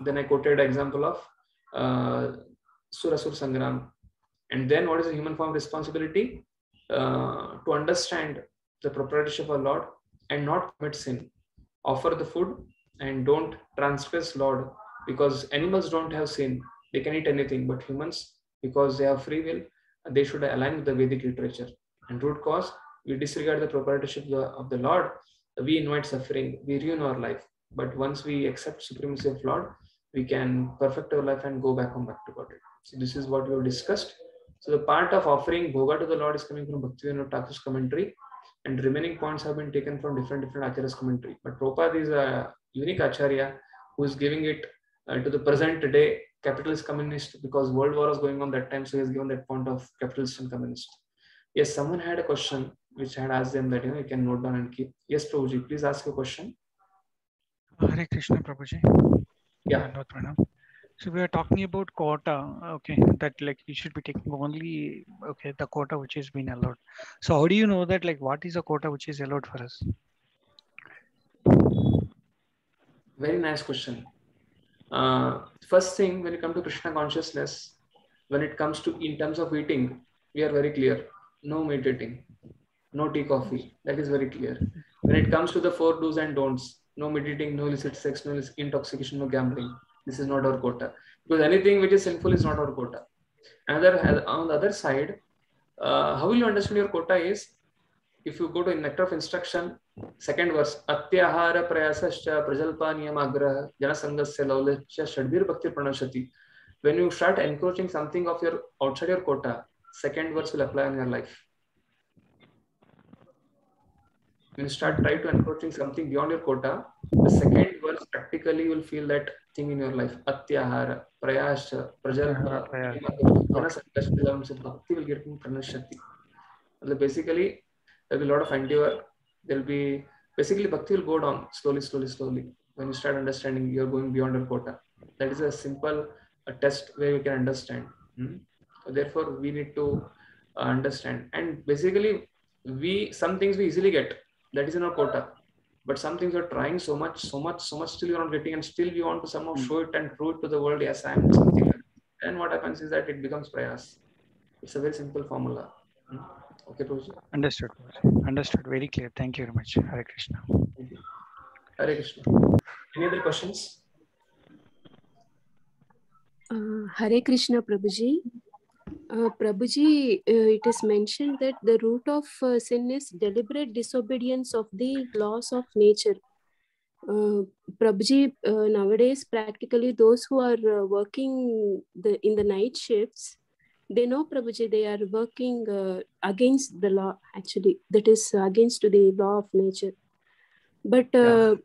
Then I quoted example of Surasur Sangram. And then what is the human form responsibility? To understand the proprietorship of Lord and not commit sin. Offer the food and don't transgress Lord, because animals don't have sin. They can eat anything, but humans, because they have free will, they should align with the Vedic literature. And root cause, we disregard the proprietorship of the Lord, we invite suffering, we ruin our life. But once we accept supremacy of Lord, we can perfect our life and go back to God. So this is what we have discussed. So the part of offering bhoga to the Lord is coming from Bhaktivinoda Thakur's commentary, and remaining points have been taken from different Acharyas' commentary. But Prabhupada is a unique Acharya who is giving it to the present day capitalist communist, because World War was going on that time, so he has given that point of capitalist and communist. Yes, someone had a question which I had asked them that you can note down and keep. Yes, Prabhuji, please ask your question. Hare Krishna, Prabhuji. Yeah. So we are talking about quota, okay, that like you should be taking only, okay, the quota which has been allowed. So how do you know that, like, what is a quota which is allowed for us? Very nice question. First thing, when you come to Krishna consciousness, when it comes to in terms of eating, we are very clear. No meat eating, no tea, coffee. That is very clear. When it comes to the 4 do's and don'ts, no meat eating, no illicit sex, no illicit intoxication, no gambling. This is not our quota, because anything which is sinful is not our quota. On the other side, how will you understand your quota is, if you go to Nectar of Instruction, 2nd verse, Atyahara prayasascha prajalpa niyamagrah janasangasya laulachya shadbir bhakti pranashati. When you start encroaching something of your outside your quota, 2nd verse will apply on your life. When you start trying to encroaching something beyond your quota, the 2nd verse practically will feel that thing in your life. Atyahara, prayasha, prajalpa, janasangasya bhakti will get pranashati. Basically, there will be a lot of endeavor. There will be, basically bhakti will go down slowly. When you start understanding, you're going beyond your quota. That is a simple test where you can understand. So therefore, we need to understand. And basically, some things we easily get. That is in our quota. But some things are trying so much, still you're not getting, and still you want to somehow show it and prove it to the world. Yes, I am something like that. Then what happens is that it becomes prayas. It's a very simple formula. Okay, Prabhuji. Understood. Understood. Very clear. Thank you very much. Hare Krishna. Hare Krishna. Any other questions? Hare Krishna, Prabhuji. Prabhuji, it is mentioned that the root of sin is deliberate disobedience of the laws of nature. Prabhuji, nowadays, practically those who are working in the night shifts, they know, Prabhuji, they are working against the law, actually. That is against the law of nature. But, and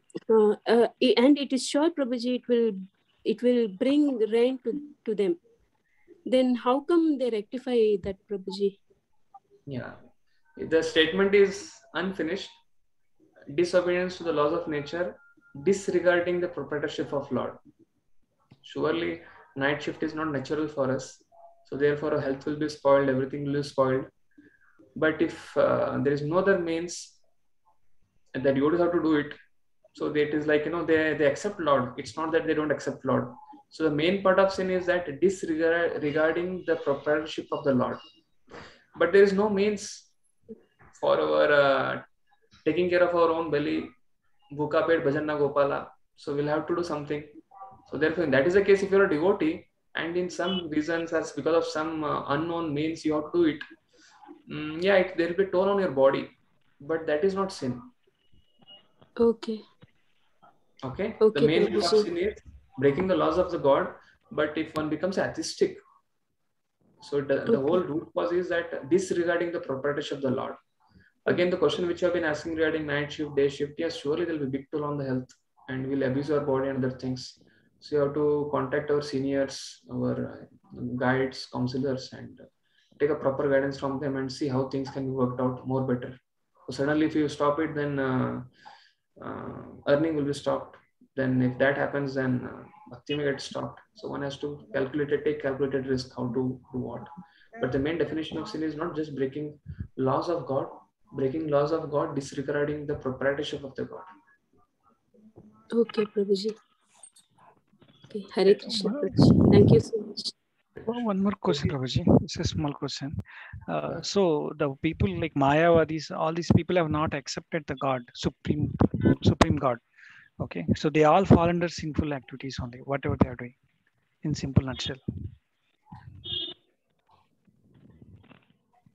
it is sure, Prabhuji, it will bring rain to them. Then how come they rectify that, Prabhuji? Yeah. The statement is unfinished. Disobedience to the laws of nature, disregarding the proprietorship of Lord. Surely, night shift is not natural for us. So therefore, our health will be spoiled, everything will be spoiled. But if there is no other means, and that you have to do it, so that is like, they accept Lord. It's not that they don't accept Lord. So the main part of sin is that disregarding the proprietorship of the Lord. But there is no means for our taking care of our own belly. Bhuka pet bhajan na gopala. So we'll have to do something. So therefore, that is the case if you're a devotee, and in some reasons, as because of some unknown means, you have to do it. There will be toll on your body, but that is not sin. Okay. Okay. Okay, The main thing of Prabhuji. sin is breaking the laws of the God. But if one becomes atheistic, so the whole root cause is that disregarding the proprietorship of the Lord. Again, the question which you have been asking regarding night shift, day shift, yes, surely there will be big toll on the health, and we'll abuse our body and other things. So you have to contact our seniors, our guides, counselors, and take a proper guidance from them and see how things can be worked out more better. So suddenly, if you stop it, then earning will be stopped. Then if that happens, then bhakti may get stopped. So one has to take calculated risk how to do what. But the main definition of sin is not just breaking laws of God, disregarding the proprietorship of the God. Okay, Prabhuji. Okay, Hare Krishna, Prabhuji. Thank you so much. One more question, Prabhuji. It's a small question. So the people like Mayavadis, all these people have not accepted the God, Supreme God. Okay, so they all fall under sinful activities only, whatever they are doing, in simple nutshell.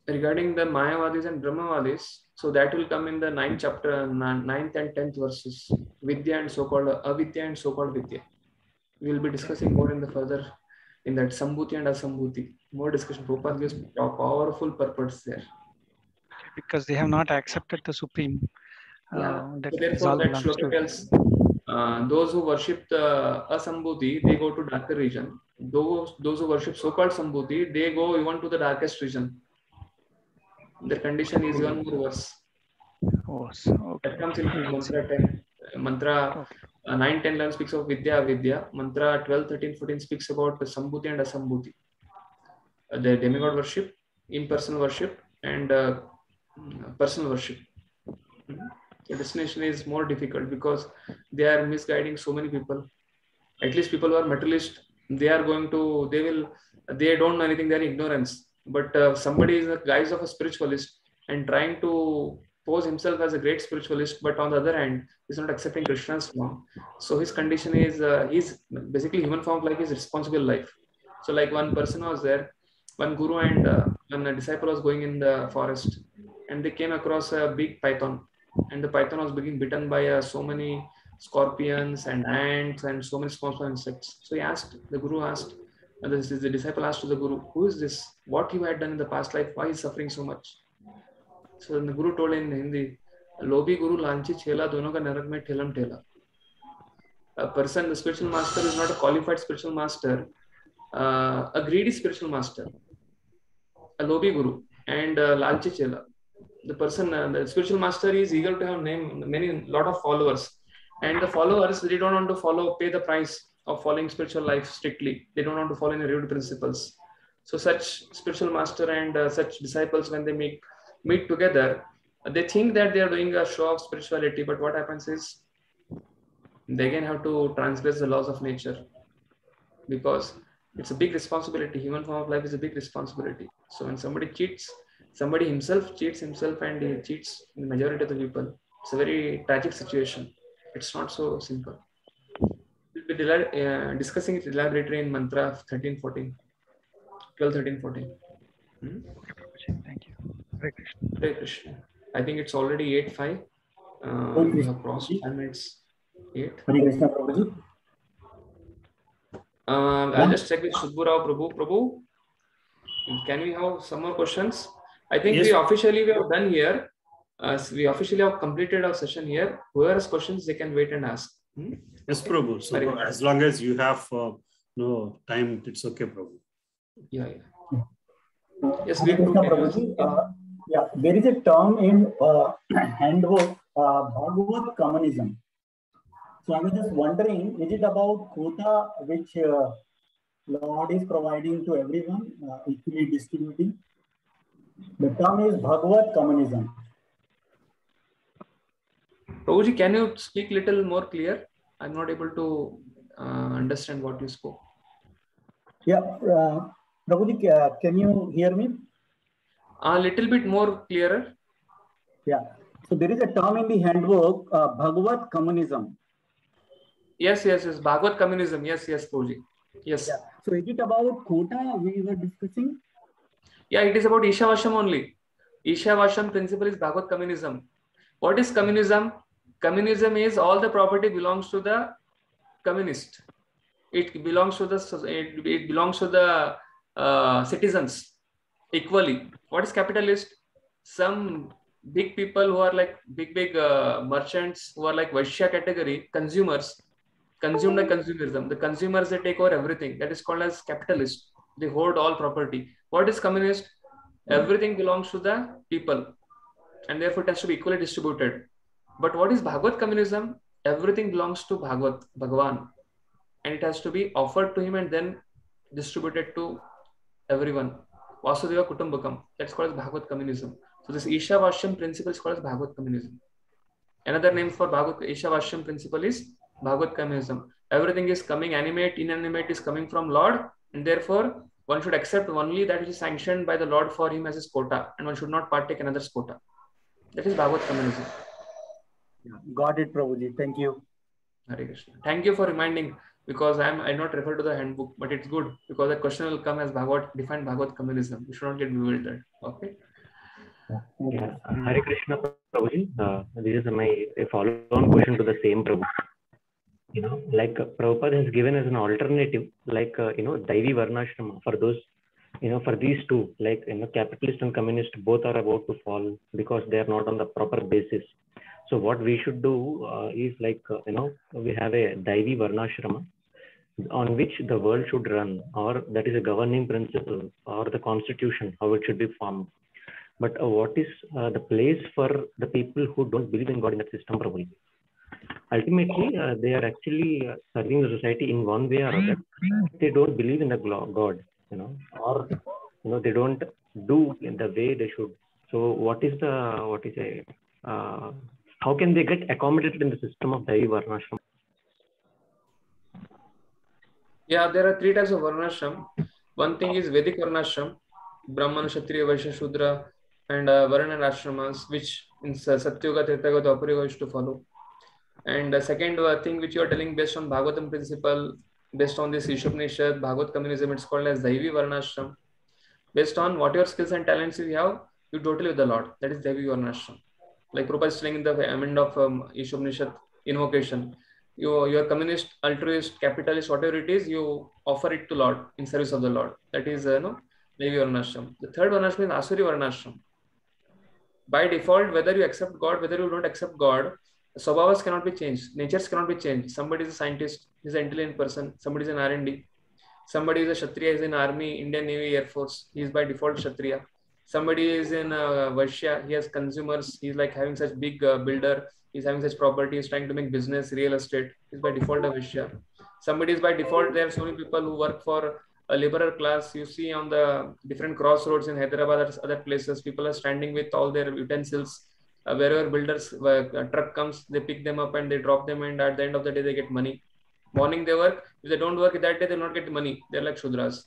Regarding the Mayavadis and Brahmavadis, so that will come in the 9th chapter, 9th and 10th verses, Vidya and so-called Avidya and so-called Vidya. We will be discussing more in the further in that Sambhuti and Asambhuti. More discussion. Prabhupada gives powerful purpose there. Because they have not accepted the Supreme. So therefore, that shloka tells those who worship the Asambhuti, they go to darker region. Those who worship so-called Sambhuti, they go even to the darkest region. Their condition is even more worse. That comes in mantra 10. Mantra 9, 10, 11 speaks of Vidya, Avidya. Mantra 12, 13, 14 speaks about the Sambhuti and Asambhuti. The demigod worship, impersonal worship, and personal worship. The destination is more difficult because they are misguiding so many people. At least people who are materialist, they don't know anything, they are ignorance. But somebody is the guise of a spiritualist and trying to pose himself as a great spiritualist, but on the other hand, he's not accepting Krishna's form. So his condition is, he's basically human form of life is responsible life. So like one person was there, one guru and one disciple was going in the forest, and they came across a big python, and the python was being bitten by so many scorpions and ants and so many small insects. So the disciple asked to the guru, who is this? What you had done in the past life? Why is suffering so much? So the guru told in Hindi, Lobi guru lanchi chela dono ka narak mein thelam thela. A person, the spiritual master is not a qualified spiritual master, a greedy spiritual master, a Lobi guru, and lalchi chela. The person, the spiritual master is eager to have lot of followers, and the followers, they don't want to pay the price of following spiritual life strictly. They don't want to follow any rude principles. So such spiritual master and such disciples, when they meet together, they think that they are doing a show of spirituality, but what happens is they again have to transgress the laws of nature, because it's a big responsibility. Human form of life is a big responsibility. So when somebody himself cheats himself, and he cheats the majority of the people, it's a very tragic situation. It's not so simple. We'll be discussing it elaborately in mantra 13, 14. 12, 13, 14. Thank you. Hare Krishna. Hare Krishna. I think it's already 8:05. We have crossed 5 minutes. 8. Hare Krishna, Prabhuji. I'll just check with Subburao Prabhu. Can we have some more questions? I think we have done here. We officially have completed our session here. Whoever has questions, they can wait and ask. Yes, Prabhu. So as long as you have no time, it's okay, Prabhu. Yeah. Yes, Hare Krishna, Prabhuji. There is a term in handbook, Bhagavad communism. So I was just wondering, is it about quota which Lord is providing to everyone, equally distributing? The term is Bhagavad communism. Prabhuji, can you speak a little more clear? I'm not able to understand what you spoke. Yeah, Prabhuji, can you hear me? A little bit more clearer. Yeah. So there is a term in the handbook, Bhagavad communism. Yes. Bhagavad communism. Yes, Prabhuji. Yes. Yeah. So is it about quota we were discussing? Yeah, it is about Ishavasham only. Ishavasham principle is Bhagavad communism. What is communism? Communism is all the property belongs to the communist. It belongs to the citizens equally. What is capitalist? Some big people who are like big merchants who are like Vaishya category consumers, consume by consumerism. The consumers, they take over everything. That is called as capitalist. They hoard all property. What is communist? Everything belongs to the people, and therefore it has to be equally distributed. But what is Bhagavad communism? Everything belongs to Bhagavan, and it has to be offered to him and then distributed to everyone. Vasudeva Kutumbakam. That's called as Bhagavad communism. So this Ishavashyam principle is called as Bhagavad communism. Another name for Bhagavad Ishavashyam principle is Bhagavad communism. Everything is coming, animate, inanimate is coming from Lord, and therefore one should accept only that which is sanctioned by the Lord for him as his quota, and one should not partake another's quota. That is Bhagavad communism. Got it, Prabhuji. Thank you. Hare Krishna. Thank you for reminding, because I not refer to the handbook, but it's good because the question will come as Bhagavad, define Bhagavad communism. You should not get bewildered. Okay. Yeah. Hare Krishna, Prabhuji. This is my follow-on question to the same Prabhu. Like Prabhupada has given as an alternative, like Daivi Varnashrama for those, for these two, like capitalist and communist, both are about to fall because they are not on the proper basis. So what we should do is like we have a Daivi Varnashrama on which the world should run, or that is a governing principle or the constitution, how it should be formed. But what is the place for the people who don't believe in God in that system, Prabhuji? Ultimately, they are actually serving the society in one way or other. They don't believe in the God, or they don't do in the way they should. So how can they get accommodated in the system of Daivi Varnashram? Yeah, there are three types of Varnashram. One thing is Vedic Varnashram, Brahman, Kshatriya, Vaishya, Shudra, and Varna ashramas, which in Satyuga, Treta, Dwapara Yuga used to follow. And the second thing which you are telling based on Bhagavatam principle, based on this Isopanishad, Bhagavad communism, it's called as Daivi Varnashram. Based on what your skills and talents you have, you totally with the Lord. That is Daivi Varnashram. Like Prabhupada is saying in the end of Isopanishad invocation, you are communist, altruist, capitalist, whatever it is, you offer it to Lord in service of the Lord. That is Daivi Varnashram. The third Varnashram is Asuri Varnashram. By default, whether you accept God, whether you don't accept God, Swabhavas cannot be changed. Natures cannot be changed. Somebody is a scientist, he's an intelligent person. Somebody is an R&D. Somebody is a Kshatriya, he's in Army, Indian Navy, Air Force. He is by default Kshatriya. Somebody is in Vaishya, he has consumers. He's like having such big builder. He's having such property. He's trying to make business, real estate. He's by default a Vaishya. Somebody is by default. There are so many people who work for a laborer class. You see on the different crossroads in Hyderabad or other places, people are standing with all their utensils. Wherever builders a truck comes, they pick them up and they drop them, and at the end of the day they get money. Morning they work. If they don't work that day, they will not get money. They're like Shudras.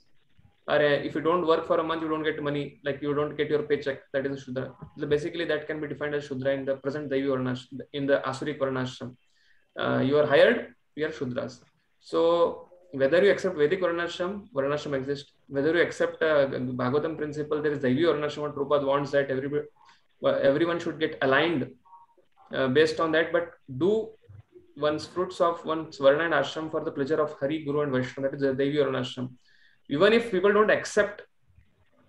Or if you don't work for a month, you don't get money. Like you don't get your paycheck. That is a Shudra. So basically, that can be defined as Shudra in the present Daivi Varnashram, in the Asuri Varnashram. You are hired, you are Shudras. So whether you accept Vedic Varnashram exists. Whether you accept Bhagavatam principle, there is Daivi Varnashram. What Prabhupada wants that everyone should get aligned based on that, but do one's fruits of one's Varna and Ashram for the pleasure of Hari, Guru and Vaishnava. That is the Daivi Varnashram. Even if people don't accept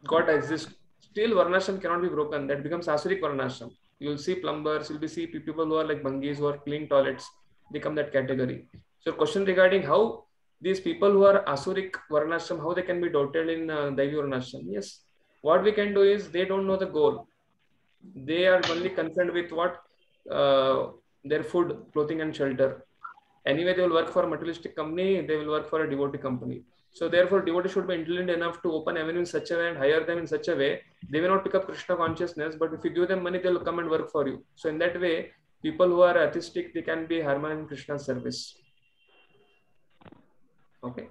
God exists, still Varnashram cannot be broken. That becomes Asuric Varnashram. You will see plumbers, you will see people who are like bangis, who are cleaning toilets, they come that category. So question regarding how these people who are Asuric Varnashram, how they can be doted in Daivi Varnashram. Yes, what we can do is they don't know the goal. They are only concerned with what their food, clothing and shelter. Anyway, they will work for a materialistic company, they will work for a devotee company. So therefore, devotees should be intelligent enough to open avenue in such a way and hire them in such a way. They may not pick up Krishna consciousness, but if you give them money, they will come and work for you. So in that way, people who are atheistic, they can be harmonious in Krishna's service. Okay.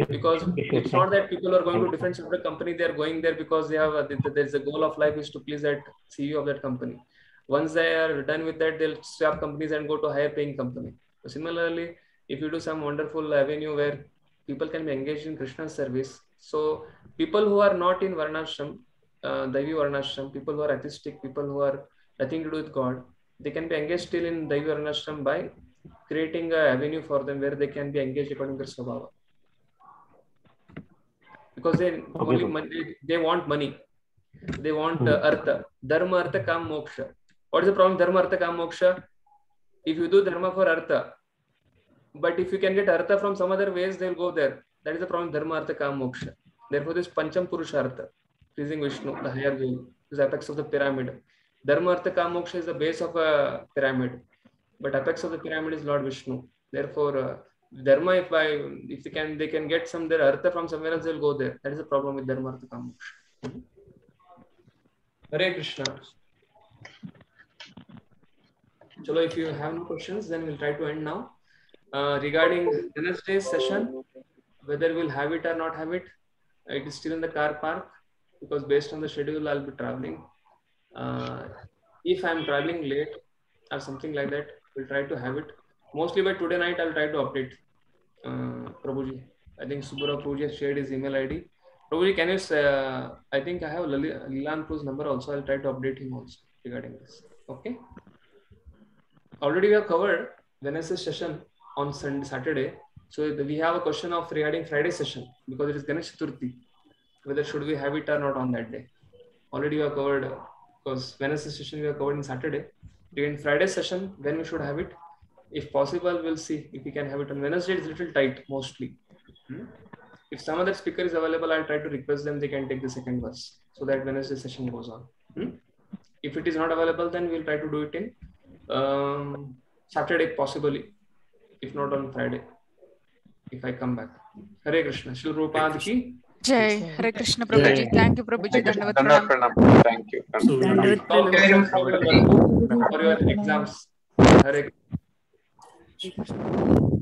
Because it's not that people are going to different separate company, they are going there because they have there's a goal of life is to please that CEO of that company. Once they are done with that, they'll swap companies and go to a higher paying company. So similarly, if you do some wonderful avenue where people can be engaged in Krishna's service, so people who are not in Varnashram, Daivi Varnashram, people who are atheistic, people who are nothing to do with God, they can be engaged still in Daivi Varnashram by creating an avenue for them where they can be engaged according to their Swabhava. Because they only money, they want money, they want artha, dharma, artha, kam, moksha. What is the problem? Dharma, artha, kam, moksha. If you do dharma for artha, but if you can get artha from some other ways, they will go there. That is the problem. Dharma, artha, kam, moksha. Therefore, this pancham purushartha, pleasing Vishnu, the higher goal, is apex of the pyramid. Dharma, artha, kam, moksha is the base of a pyramid, but apex of the pyramid is Lord Vishnu. Therefore, dharma, if they can get some their artha from somewhere else, they'll go there. That is the problem with dharma, artha, kam, moksha. Hare Krishna. Chalo, if you have no questions, then we'll try to end now. Regarding Wednesday's session, whether we'll have it or not have it, it is still in the car park because based on the schedule, I'll be traveling. If I'm traveling late or something like that, we'll try to have it. Mostly by today night, I'll try to update Prabhuji. I think Subura Prabhuji has shared his email ID. Prabhuji, can you say, I think I have Lilananda's number also. I'll try to update him also regarding this. Okay. Already we have covered Wednesday session on Saturday. So we have a question of regarding Friday session because it is Ganesh Chaturthi. Whether should we have it or not on that day. Already we have covered because Wednesday session we have covered in Saturday. During Friday session, when we should have it. If possible, we'll see if we can have it on Wednesday. It's a little tight mostly. If some other speaker is available, I'll try to request them. They can take the second verse so that Wednesday session goes on. If it is not available, then we'll try to do it in Saturday possibly. If not on Friday, if I come back. Hare Krishna. Shri Prabhupada ki Jai. Hare Krishna Prabhuji. Thank you Prabhuji. Dandavat pranam. Thank you. For your exams. Hare Krishna.